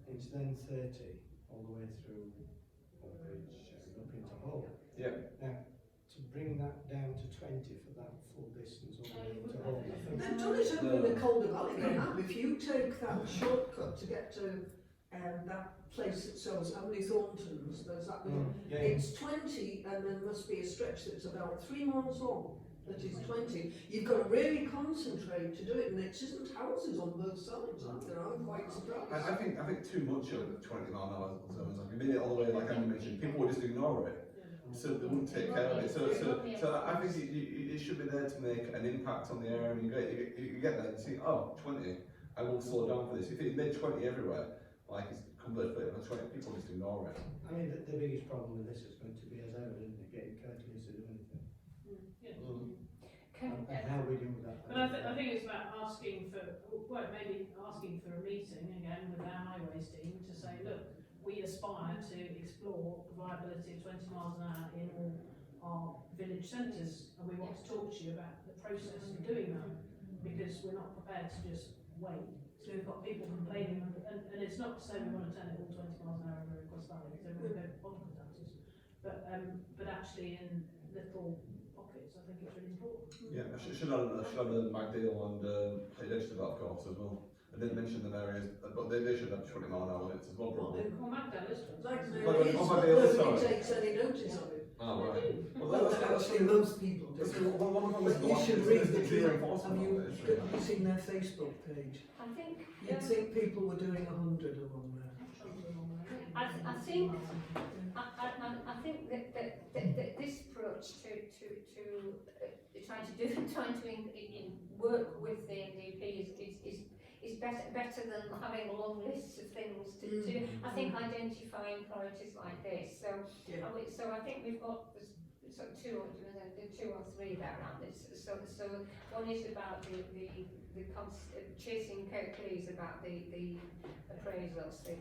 It's then 30 all the way through Oakridge up into Hull. Yeah. Now, to bring that down to 20 for that full distance all the way into Hull, I think. They've done it over in the Calder Valley, they have. If you take that shortcut to get to that place that sells Emily Thornton's, there's that little, it's 20 and there must be a stretch that's about 3 miles long. That is 20. You've got to really concentrate to do it, and it isn't houses on both sides, aren't there? I'm quite surprised. I think too much of 20 mile an hour zones. Like you made it all the way, like Andy mentioned, people would just ignore it, so they wouldn't take care of it. So I think it should be there to make an impact on the area. And you get there and see, oh, 20, I will slow down for this. If it made 20 everywhere, like it's completely 20, people just ignore it. I mean, the biggest problem with this is going to be, as ever, isn't it, getting Kirklees to do anything. And how we do that. But I think it's about asking for, well, maybe asking for a meeting again with our highways team to say, look, we aspire to explore the viability of 20 miles an hour in all our village centres, and we want to talk to you about the process of doing that, because we're not prepared to just wait. So we've got people complaining, and it's not to say we want to turn it all 20 miles an hour across the valley, because everyone will go on taxes, but actually in little pockets, I think it's really important. Yeah, I should have McDale and Leicester, of course, as well. I didn't mention them areas, but they should have 20 mile an hour limits as well, probably. Well, Magdale is. Nobody takes any notice of it. Oh, right. Well, actually, most people do. But you should read the drill. Have you seen their Facebook page? I think You'd think people were doing 100 along there. I think that this approach to trying to work with the NDP is better than having a long list of things to do. I think identifying priorities like this. So I think we've got sort of two or three there around this. So one is about the chasing Kirklees about the appraisals, the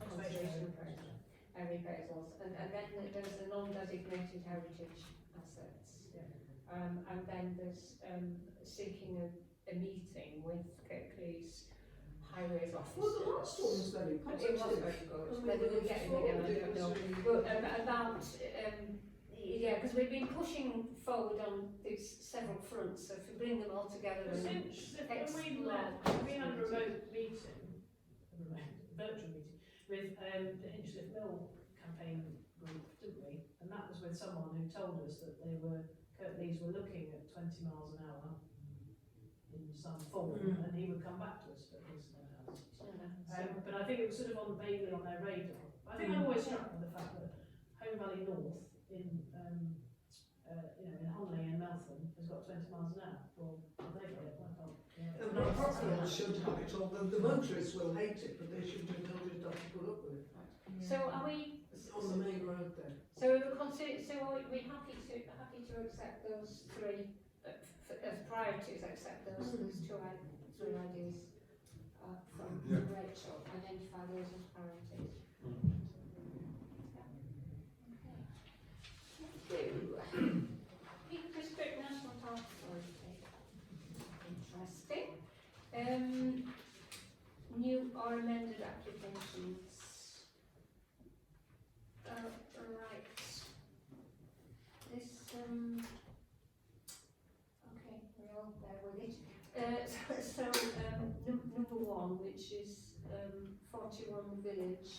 conservation appraisals, and then there's the non-designated heritage assets, and then there's seeking a meeting with Kirklee's highways officers. Well, the last one was very positive. It was very good. Whether we're getting again, I don't know. But about because we've been pushing forward on these several fronts. So if we bring them all together and when we had a remote meeting, virtual meeting with the Hinchliffe Mill campaign group, didn't we? And that was with someone who told us that Kirklees were looking at 20 miles an hour in some form, and he would come back to us for his house. But I think it was sort of vaguely on their radar. I think I'm always struck by the fact that Home Valley North in Honley and Meltham has got 20 miles an hour. Well, they've got it. Why can't? And the Proctor's should have it. The motorists will hate it, but they should be told just have to put up with it. So are we on the main road there? So we will consider. So are we happy to accept those three as priorities? Accept those two ideas from Rachel. Identify those as priorities. Peak District National Park Authority. Interesting. New or amended applications. Right. This okay, we're all there with it. Number one, which is 41 Village.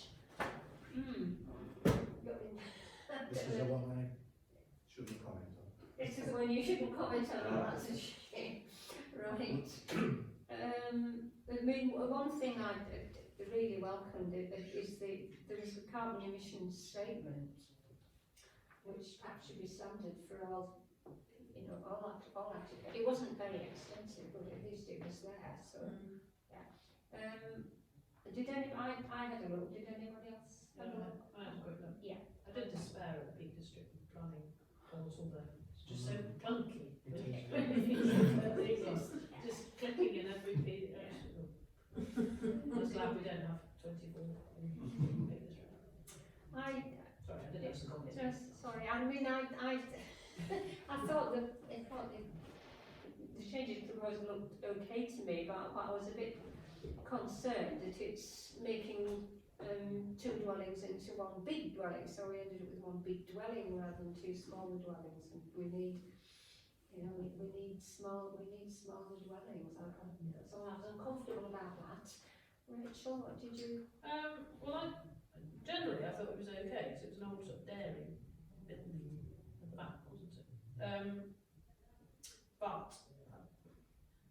This is the one I shouldn't comment on. This is one you shouldn't comment on. That's a shame. Right. I mean, one thing I really welcomed is there is a carbon emissions statement, which perhaps should be standard for all applications. It wasn't very extensive, but at least it was there. So yeah. I had a look. Did anybody else have a look? I had a quick look. Yeah. I did despair at the Peak District planning calls all day. It's just so clunky. Just clicking in every piece. I was glad we don't have 24 in Peak District. make some comments. Just, sorry, I mean, I thought the changes proposed looked okay to me, but I was a bit concerned that it's making two dwellings into one big dwelling, so we ended up with one big dwelling rather than two smaller dwellings, and we need, you know, we need smaller dwellings. So I was uncomfortable about that. Rachel, what did you? Well, generally I thought it was okay, because it was an old sort of dairy building at the back, wasn't it? But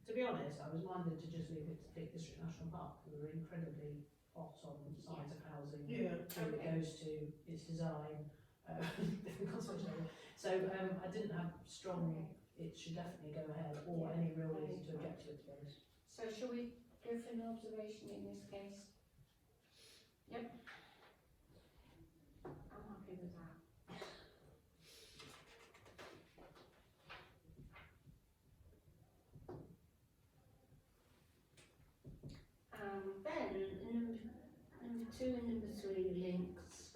to be honest, I was minded to just leave it to Peak District National Park. We were incredibly hot on size of housing, Yeah. who it goes to, its design, different conservation area. So I didn't have strong, it should definitely go ahead, or any real reason to object to it, to be honest. So shall we go for an observation in this case? Yep. I'm happy with that. Then number 2 and number 3 links,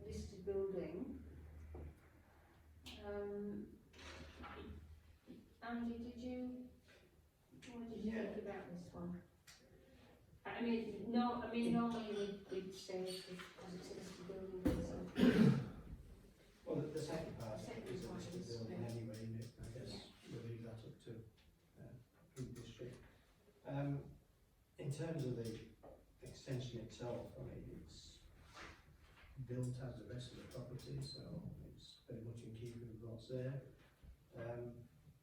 listed building. Andy, what did you think about this one? I mean, normally we'd say because it's a listed building, so. Well, the second part The second is a part listed is, building anyway, and I guess we'll leave that up to Peak District. In terms of the extension itself, I mean, it's built as the rest of the property, so it's very much in keeping with what's there.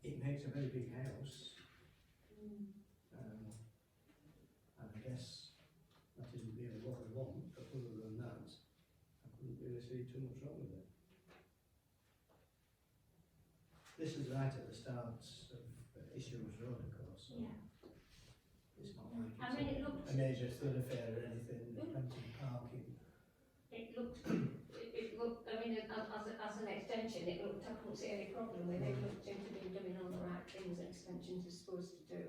It makes a very big house, and I guess that isn't really what we want, but other than that, I couldn't really see too much wrong with it. This is right at the start of Issues Road, of course, so Yeah. it's not like I mean, it it's looked. a major thoroughfare or anything, there's plenty of parking. It looked. I mean, as an extension, it looked. I couldn't see any problem with it. It looked into being doing all the right things that extensions are supposed to do.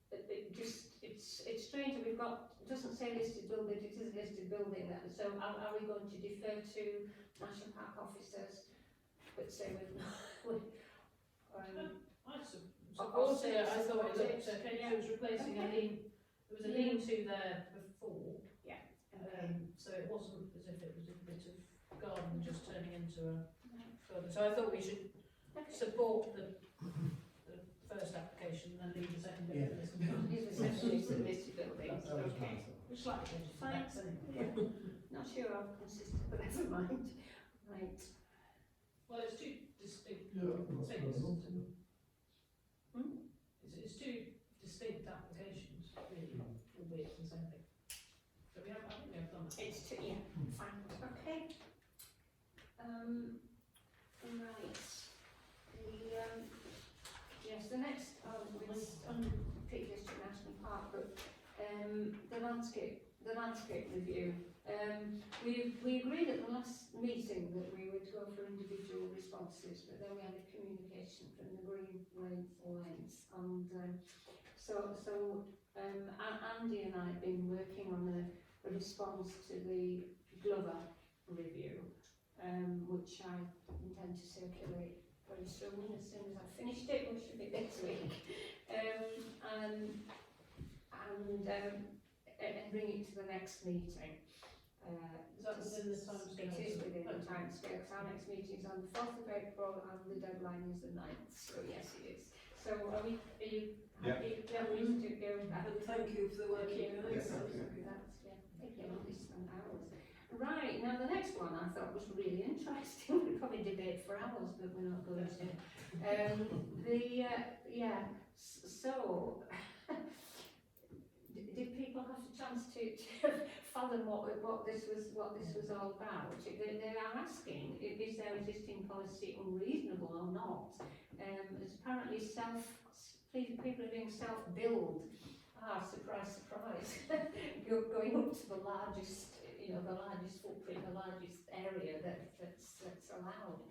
It's strange that we've got. It doesn't say listed building. It is a listed building. So are we going to defer to National Park officers? But say I suppose I thought it looked okay. Yeah. It was replacing a lean. There was a lean-to there before. Yeah. So it wasn't as if it was a bit of garden just turning into a garden. So I thought we should support the first application and then leave the second bit. Leave the second listed buildings. That was my Okay. thought. Slightly Fine. Not sure I'm consistent, but never mind. Right. Well, it's two distinct Yeah, that's things. fair enough. isn't it? It's two distinct applications, really, albeit the same thing. So I think we have done that. It's two, yeah, fine, okay. Right, yes, the next, it's on Peak District National Park, but the landscape review. We agreed at the last meeting that we would go for individual responses, but then we had a communication from the Green Lane Alliance, and Andy and I have been working on a response to the Glover review, which I intend to circulate very soon, as soon as I've finished it, which should be next week, and bring it to the next meeting. Is that within the time scale? It is within the time scale, because our next meeting is on the 4th of April and the deadline is the 9th, so yes it is. So are you happy? Yeah. We need to go back. And thank you for the work you've done. That's, taking at least an hours. Right, now the next one I thought was really interesting. We'd probably debate for hours, but we're not going to. So, did people have a chance to fathom what this was all about? They are asking, is their existing policy unreasonable or not? It's apparently people are doing self-build. Surprise, surprise. You're going up to the largest, the largest footprint, the largest area that's allowed.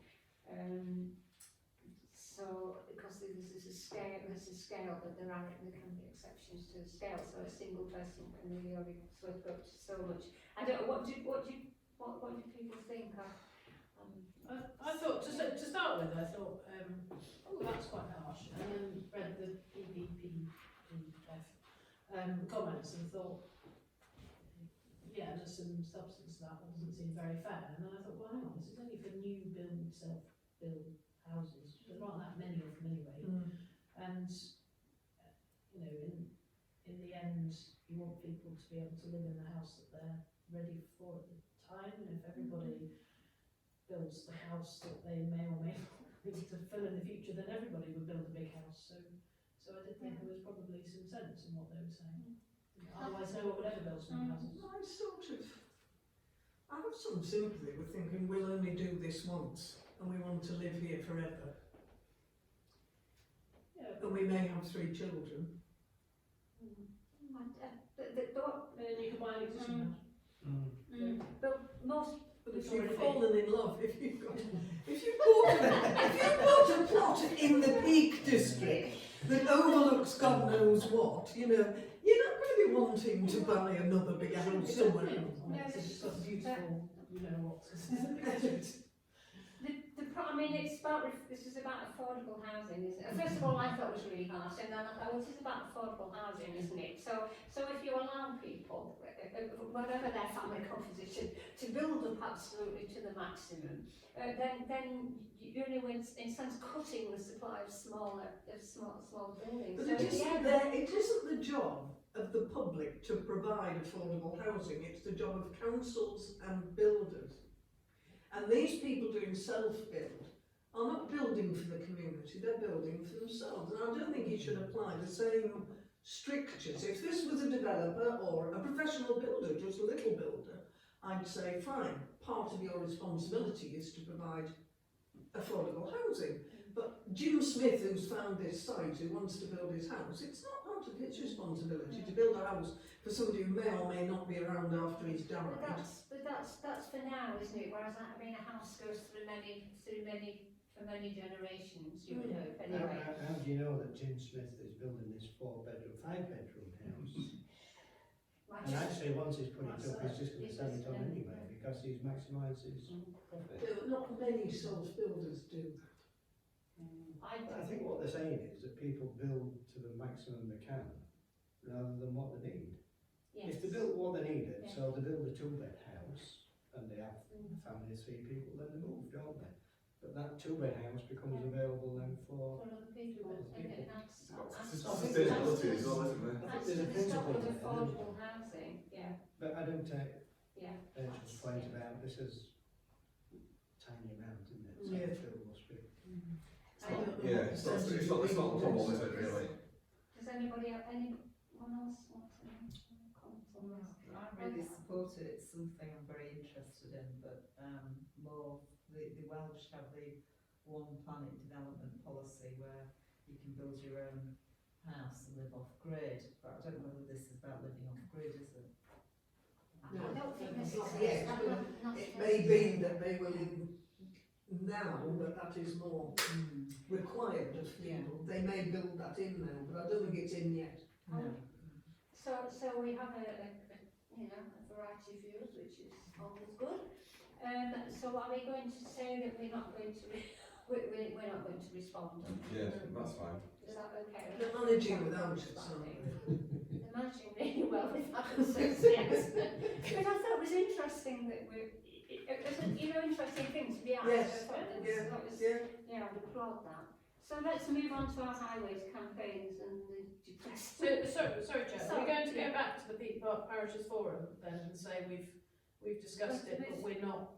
So, because there's a scale, but there can be exceptions to the scale. So a single person can really only sort of go up to so much. I don't know, what what do people think? I thought, to start with, I thought, oh, that's quite harsh, and then read the PPPF comments and thought, yeah, there's some substance to that doesn't seem very fair. And then I thought, well, hang on, this is only for new build, self-build houses. There aren't that many of them anyway. And, you know, in the end, you want people to be able to live in the house that they're ready for at the time. And if everybody builds the house that they may or may not need to fill in the future, then everybody would build a big house. So I did think there was probably some sense in what they were saying. Otherwise, no one would ever build small houses. I have some sympathy with thinking we'll only do this once and we want to live here forever. Yeah. And we may have 3 children. Then you can buy an existing house. But most. But if you've fallen in love, if you bought a plot in the Peak District that overlooks God knows what, you know, you're not going to be wanting to buy another big house somewhere else. Yeah, it's got beautiful, you know what. I mean, this is about affordable housing, isn't it? First of all, I thought it was really harsh, and then I thought, well, this is about affordable housing, isn't it? So if you allow people, whatever their family composition, to build up absolutely to the maximum, then you're in a sense cutting the supply of small buildings. But So it isn't the job of the public to provide affordable housing, it's the job of councils and builders. And these people doing self-build are not building for the community, they're building for themselves. And I don't think you should apply the same strictures. If this was a developer or a professional builder, just a little builder, I'd say, fine, part of your responsibility is to provide affordable housing. But Jim Smith, who's found this site, who wants to build his house, it's not part of his responsibility to build a house for somebody who may or may not be around after he's died. But that's for now, isn't it? Whereas I mean, a house goes for many generations. You would hope anyway. How do you know that Jim Smith is building this 5-bedroom house? And actually, once he's put it up, he's just going to sell it on anyway because he's maximised his profit. Not many self-builders do that. I think what they're saying is that people build to the maximum they can rather than what they need. Yes. If they build what they needed, so they build a 2-bed house and they have a family of 3 people, then they move, don't they? But that 2-bed house becomes available then for other people. It's sustainability as well, isn't there? That's There's a the principle stop of in it, affordable housing. Yeah. But I don't take Rachel's point about this is tiny amount, isn't it? So Yeah. it still must be. Yeah, it's not the problem, is it, really? Does anybody have anyone else want to comment on this? I really support it, it's something I'm very interested in, but more the Welsh have the One Planet development policy where you can build your own house and live off grid, but I don't know whether this is about living off grid, is it? I don't think this Not is yet. It may be that they will now, but that is more required of people. They may build that in now, but I don't think it's in yet. No. So we have a variety of views, which is always good. So are we going to say that we're not going to we're not going to respond? Yeah, that's fine. Is that okay? They're managing without it, so. They're managing really well without us, yes. But I thought it was interesting that it was an interesting thing to be asked. Yes. I would applaud that. So let's move on to our highways campaigns and the depressed. Sorry, Chair. Are we going to go back to the Peak Park Parishes Forum then and say we've discussed it, but we're not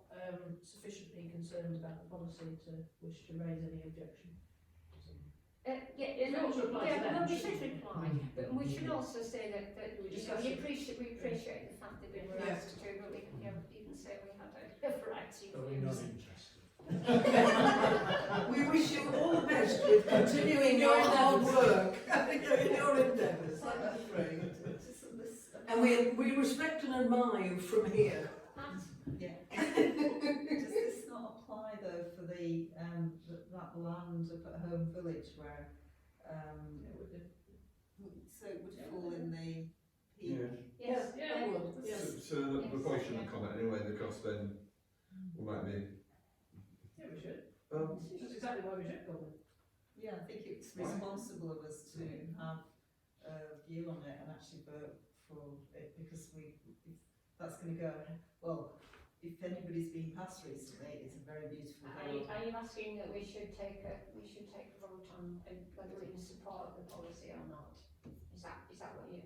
sufficiently concerned about the policy to wish to raise any objection? We should reply, but we should also say that we appreciate the fact that we were asked to, but we can even say we had a variety of But we're not views. interested. We wish you all the best with continuing your hard work, your endeavours, I'm afraid. And we respect and admire you from here. Yeah. Does this not apply though for the that land up at Home Village where so it would fall in the peak? Yes, Yeah, it would. So we probably shouldn't comment anyway, because then we might be. Yeah, we should. Um, That's exactly why we should comment. Yeah, I think it's responsible of us to have a view on it and actually vote for it, because if that's going to go, well, if anybody's been passed recently, it's a very beautiful garden. Are you asking that we should take a vote on whether we're in support of the policy or not? Is that what you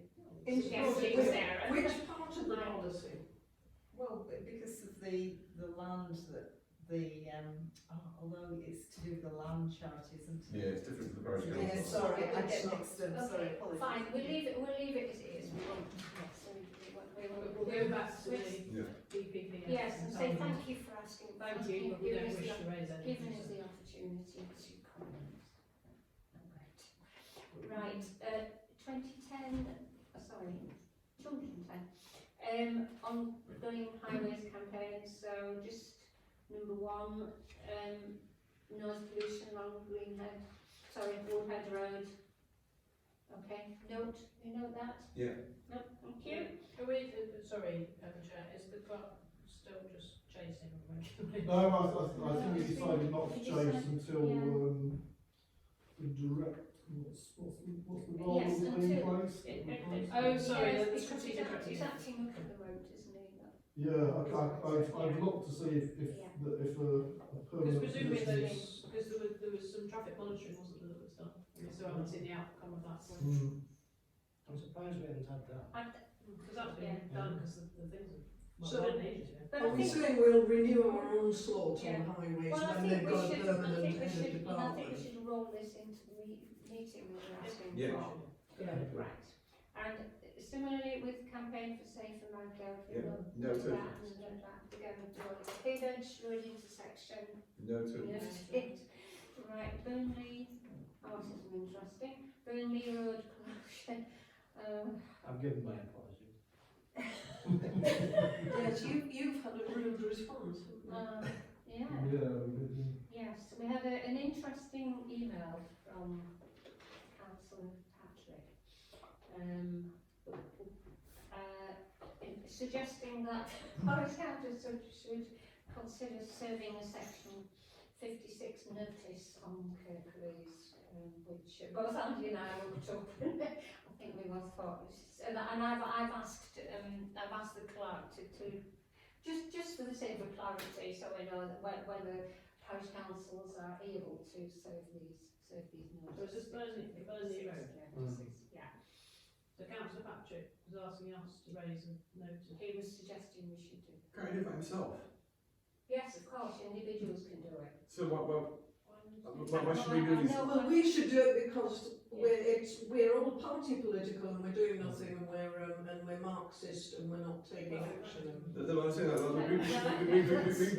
suggesting, Sarah? Which part of the policy? Well, because of the land that the although it's to do with the land charity, isn't it? yeah, it's different to the parish council. Yeah, sorry, I get mixed up. Sorry, Okay, apologies. fine, we'll leave it as it is. We won't, yes, We'll go back to the Yeah. DPP. yes, and say thank you for asking. Thank you, but we don't wish to raise anything. Giving us the opportunity to comment. Right, 2010, sorry, 210. Ongoing highways campaign, so just number 1, noise pollution along Woodhead Road. Okay, you note that? Yeah. No, thank you. Are we, sorry, Chair, is the clerk still just chasing? No, I think we decided not to chase until the direct. What's the role Yes, of until- in place? Oh, sorry, Yes, the because strategic he's director. acting up at the moment, isn't he? Yeah, I'd look to see if Yeah. a Because permanent presumably position there is. because there was some traffic monitoring, wasn't there, that was done? We still haven't seen the outcome of that point. I'm surprised we haven't had that. Because that's been done because the things are, So- well, ages ago. But Are I we think, saying we'll renew our onslaught Yeah. on highways well, I when think they've we got a should, permanent head of I think we department? should roll this into the meeting we were asking Yeah. for. Right. And similarly with campaign for safer Mount Yeah. Gelfie, Noted. that together with the Cambridge road intersection. Noted. Noted. Right, Burnley, this is interesting. Burnley Road pollution. I've given my apology. Yes, you've had a rude response. Yeah. Yes, we had an interesting email from Councillor Patrick, suggesting that Parish Council should consider serving a section 56 notice on Kirklees, which both Andy and I looked up. I think we both thought, and I've asked the clerk to just for the sake of clarity, so we know that whether parish councils are able to serve these notices. So is this Burnley Road? Yeah. So Councillor Patrick was asking us to raise a notice. He was suggesting we should do. Can he do it by himself? Yes, of course, individuals can do it. So why should we do this? Well, we should do it because we're all party political and we're doing nothing and we're Marxist and we're not taking action. I'm saying that we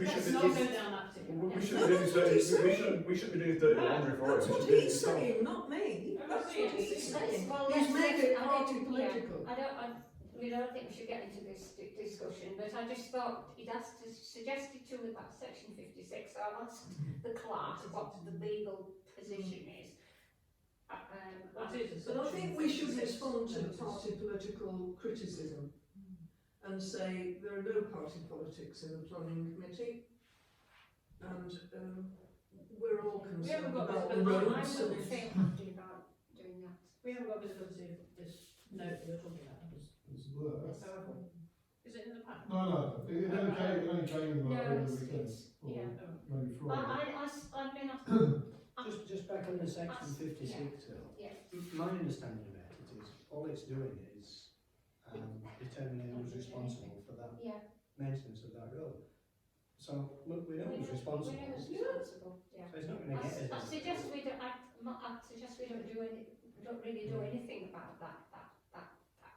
Let's should not go down that we ticket. shouldn't do this. We shouldn't be doing dirty laundry for it. That's We what should do it he's yourself. saying, not me. That's what he's saying. Well, He's made it I party don't- political. We don't think we should get into this discussion, but I just thought he'd suggested to about section 56, so I've asked the clerk what the legal position is. What is But I think we should respond to party political criticism and say there are no party politics in the planning committee and we're all We haven't concerned got about the visibility. I roads and wouldn't feel happy about doing that. We haven't got visibility of this note that you're talking about. It's worse. So, is it in the pack? No, it only came No, over the it's, weekend. yeah. Maybe Friday. I've been asked. Just back on the section 56 Hill. Yeah. My understanding about it is all it's doing is determining who's responsible for that Yeah. maintenance of that road. So look, we know who's We responsible. know who's responsible. Yeah. So it's not going to get I us. suggest we don't. I suggest we don't really do anything about that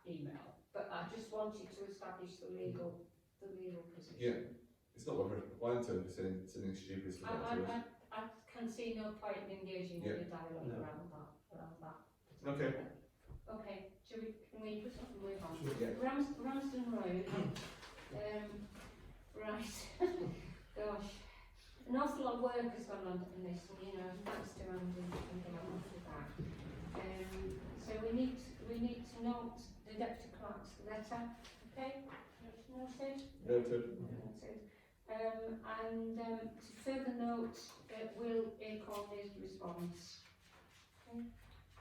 email. But I just wanted to establish the legal position. Yeah. It's not what we're applying to. It's saying stupid stuff to us. I can see no point in engaging in a dialogue No. around that. Okay. Okay. Can we just move on? Sure. Yeah. Ramsden Road. Right. Gosh. An awful lot of work has gone on this, and thanks to Andy and Gavin for that. So we need to note the Deputy Clerk's letter. Okay. Noted? Noted. Noted. And to further note, will Acorn make a response?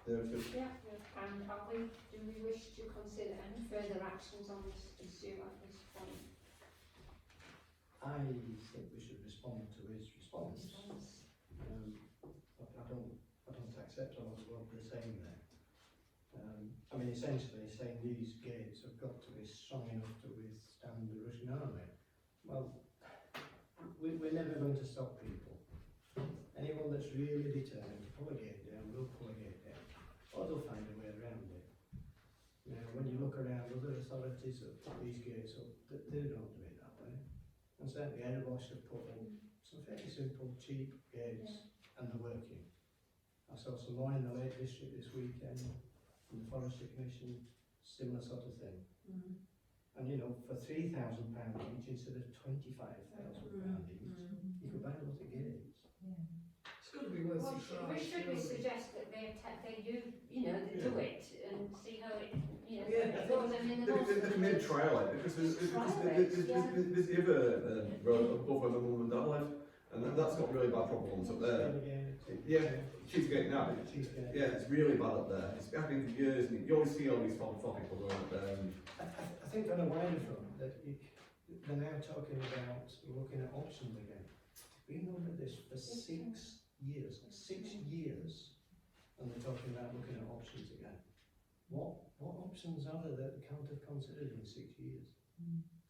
Noted. Yeah. And do we wish to consider any further actions on this issue at this point? I think we should respond to his response. I don't accept all of what they're saying there. I mean, essentially saying these gates have got to be strong enough to withstand the Russian army. Well, we're never going to stop people. Anyone that's really determined to pull a gate down will pull a gate down, or they'll find a way around it. You know, when you look around other authorities that put these gates up, they don't do it that way. And certainly Erebos have put up some fairly simple, cheap gates, and they're working. I saw some more in the Lake District this weekend, from the Forestry Commission, similar sort of thing. And you know, for £3,000 each instead of £25,000 each, you could buy a lot of gates. It's got to be worth Well, a try. should we suggest that they do, they do it and see how it, Yeah, goes? I mean, they can maybe trial it, because there's the other road above where my mum and dad live, and that's got really bad problems up there. Yeah, Cheesegate now. Yeah, it's really bad up there. It's been for years, and you always see all these four people going up there. I think on a wider front, that they're now talking about looking at options again. We've known about this for 6 years, 6 years, and they're talking about looking at options again. What options are there that they can't have considered in 6 years?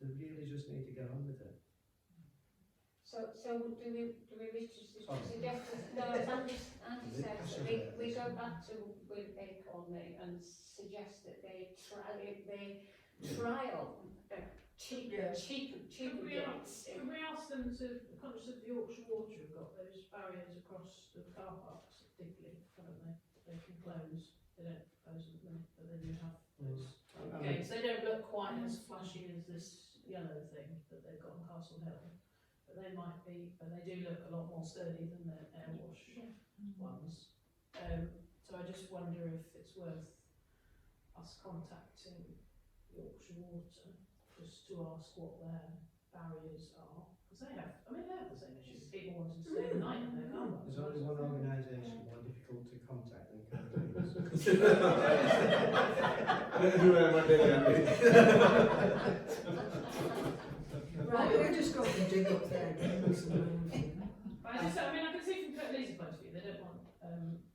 They really just need to get on with it. So do we wish to suggest, no, as Andy says, that we go back to with Acorn and suggest that they trial cheaper Could we gates. ask them to, conscious of the Yorkshire Water have got those barriers across the car parks at Digley, haven't they? They can close, they don't close them, but they do have those gates. They don't look quite as flashy as this yellow thing that they've got on Castle Hill, but they might be, but they do look a lot more sturdy than the airwash ones. So I just wonder if it's worth us contacting Yorkshire Water just to ask what their barriers are, because they have the same issues. People wanting to stay the night in their car parks. There's only one organisation more difficult to contact than Curtis. Right, we've just got to dig up there again. But I can see from Curtly's point of view, they don't want,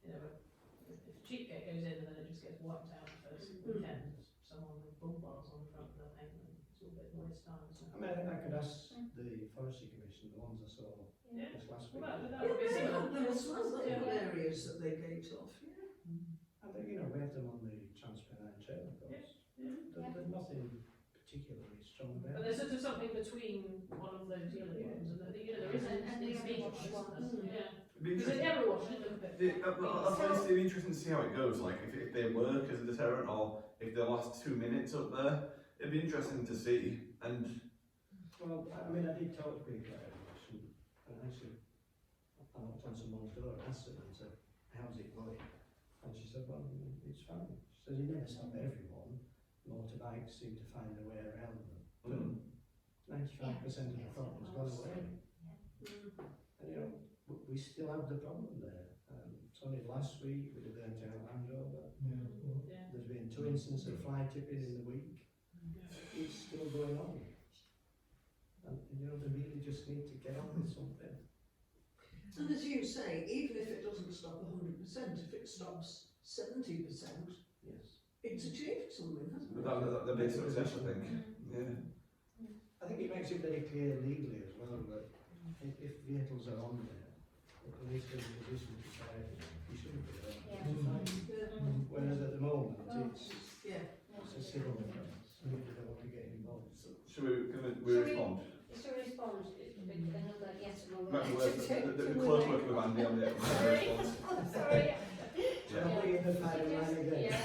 if a cheap gate goes in and then it just gets wiped out the first weekend, someone with bull bars on the front of their pavement, it's all a bit waste time, isn't it? I mean, I could ask the Forestry Commission, the ones I saw just last week. Well, that would be similar. There are some little areas that they gate off, And we have them on the Transpennine Trail, of course. There's nothing particularly strong about But it. there's sort of something between one of those yellow ones and there is an intermediate one. Yeah. Because everyone should look at it. It'd be interesting to see how it goes, like if they work as a deterrent or if they last 2 minutes up there. It'd be interesting to see. And Well, I mean, I did talk to people at Erebos, and actually, I knocked on someone's door and asked them, how's it going? And she said, well, it's fine. She said, you never stop everyone. Motorbikes seem to find a way around them. But 95% of the problem's gone away. And we still have the problem there. It's only last week with the burnt out Land Rover. There's been 2 instances of fly tipping in the week. It's still going on. And they really just need to get on with something. And as you say, even if it doesn't stop 100%, if it stops 70%, yes, it's achieved something, hasn't it? that'd be a success, I think. Yeah. I think it makes it very clear legally as well that if vehicles are on there, the police are in a position to say you shouldn't be there. Whereas at the moment it's a civil offence and they don't want to get involved. Should we respond? Should we respond with another yes or no? The close working with Andy on the response. Sorry. Shall I bring in the firing line again? Yeah.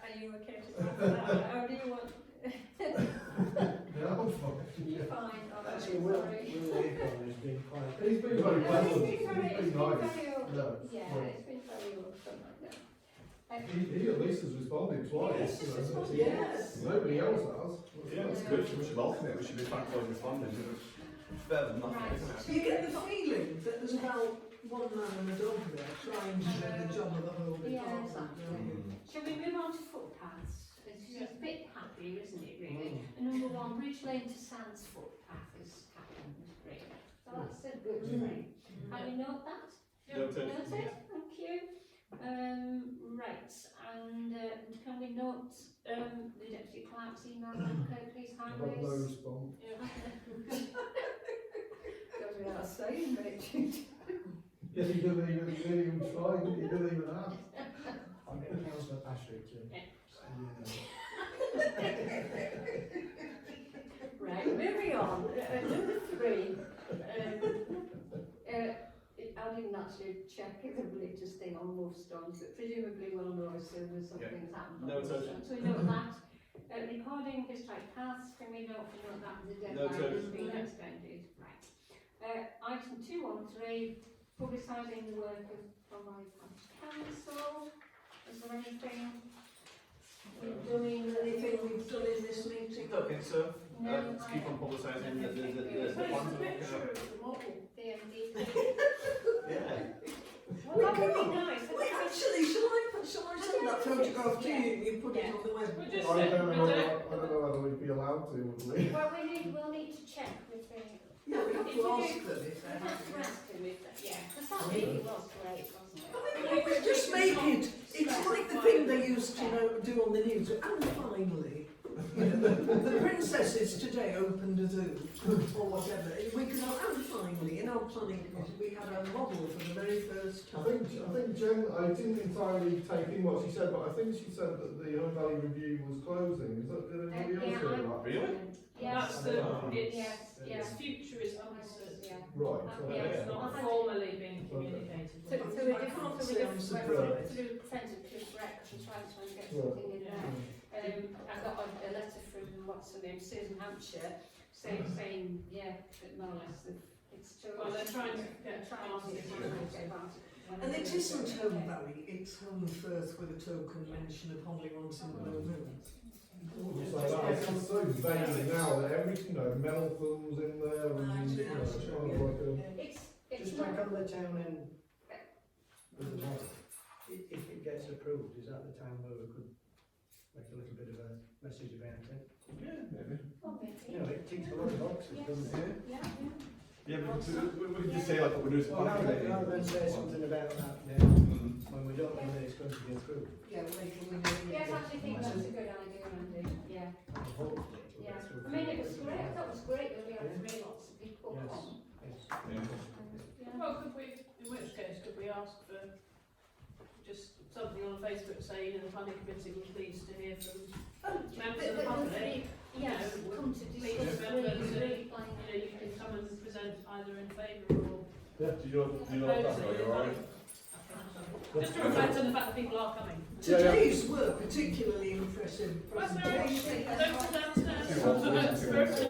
Are you okay to talk about that? Or do you want? Yeah, I'm fine. You're fine. All right, Actually, sorry. Will Acorn has been quite... He's been very No, pleasant. it's been very He's been nice. open. Yeah. Yeah, it's been very open. He at least has responded twice. Yes, you know, responded, it's- yes. Nobody else has. Yeah, it's good. We should welcome it. We should be thankful and responding. It's better than nothing, Right. isn't it? Do you get the feeling that there's about one man and a dog there trying to do the job of the whole Yeah, department? exactly. Shall we move on to footpaths? It's a bit happier, isn't it, really? And number one, Bridge Lane to Sands footpath has happened, really. So that's a good thing. Can you note that? Noted. Noted, thank you. Right, and can we note the Deputy Clerk's email on Kirklees I've had no Highways? response. Goes without saying, Richard. Yeah, he didn't even try, he didn't even ask. I'll get Councillor Patrick to Right, moving on. Number three. I didn't actually check if the religious thing on Wolfstones, but presumably we'll know as soon as something's happened. on Noted. Wolfstones. So we know that. Recording historic paths, can we note that the deadline Noted. has been extended? Right. Item 213, publicising the work of Bromley Parish Council. Is there anything we're doing? Anything we've done in this meeting? I don't think so. No, Let's keep on publicising the plans It's we're a looking picture at. of the model. Yeah. Well, that would be nice. Wait, actually, shall I send that photograph to you and you put it on the web? We're just I don't know whether we'd be allowed to, would we? Well, we'll need to check with the. Yeah, we have to ask them if We they're have to happy. ask them if that, yeah, because that really was great, wasn't it? I mean, we just make it. It's like the thing they used to do on the news. And finally, you know, the princesses today opened a zoo or whatever. We could have, and finally, in our planning committee, we had a model for the very first I time. think Jen, I didn't entirely take in what she said, but I think she said that the Home Valley Review was closing. Is that, did anybody else hear that? Really? Yes, That's it's, yes, yes. its future is uncertain. Yeah. Right, so Yeah. It's not formally been communicated. Through a different, surprised. through friends of Chris Rex and trying to get something in there. I got a letter from, what's her name, Susan Hampshire, saying, yeah, that more or less, it's too. Well, they're trying to get And it isn't Home Valley, it's Home Firth with a token mention of Holly on St. Mills. So it's so vague now that everything, Meltham's in there and, it's kind of like a... It's Just not. like on the town end with the model, if it gets approved, is that the time where we could make a little bit of a message about it? Yeah, maybe. Oh, maybe. You know, it ticks a lot of boxes, Yes. doesn't it? Yeah, Yeah, we can just say like what we're doing to Well, planning committee. rather than say something about that now, Mm. when we don't know whether it's going to be approved. Yeah, later we Yes, I actually think that's a good idea, Andy, yeah. Hopefully it will Yeah, get through. I mean, it was great, that was great that we had three lots of people Yes. come. Yes. Yeah. Well, could we, in which case, could we ask for just something on Facebook saying, the planning committee were pleased to hear from members of the public? Yes, You know, come to please discuss remember really, to, really planning. you can come and present either in favour or Yeah, do you know that? Are you alright? just to reflect on the fact that people are coming. Today's were particularly impressive Well, presentation. don't sit downstairs.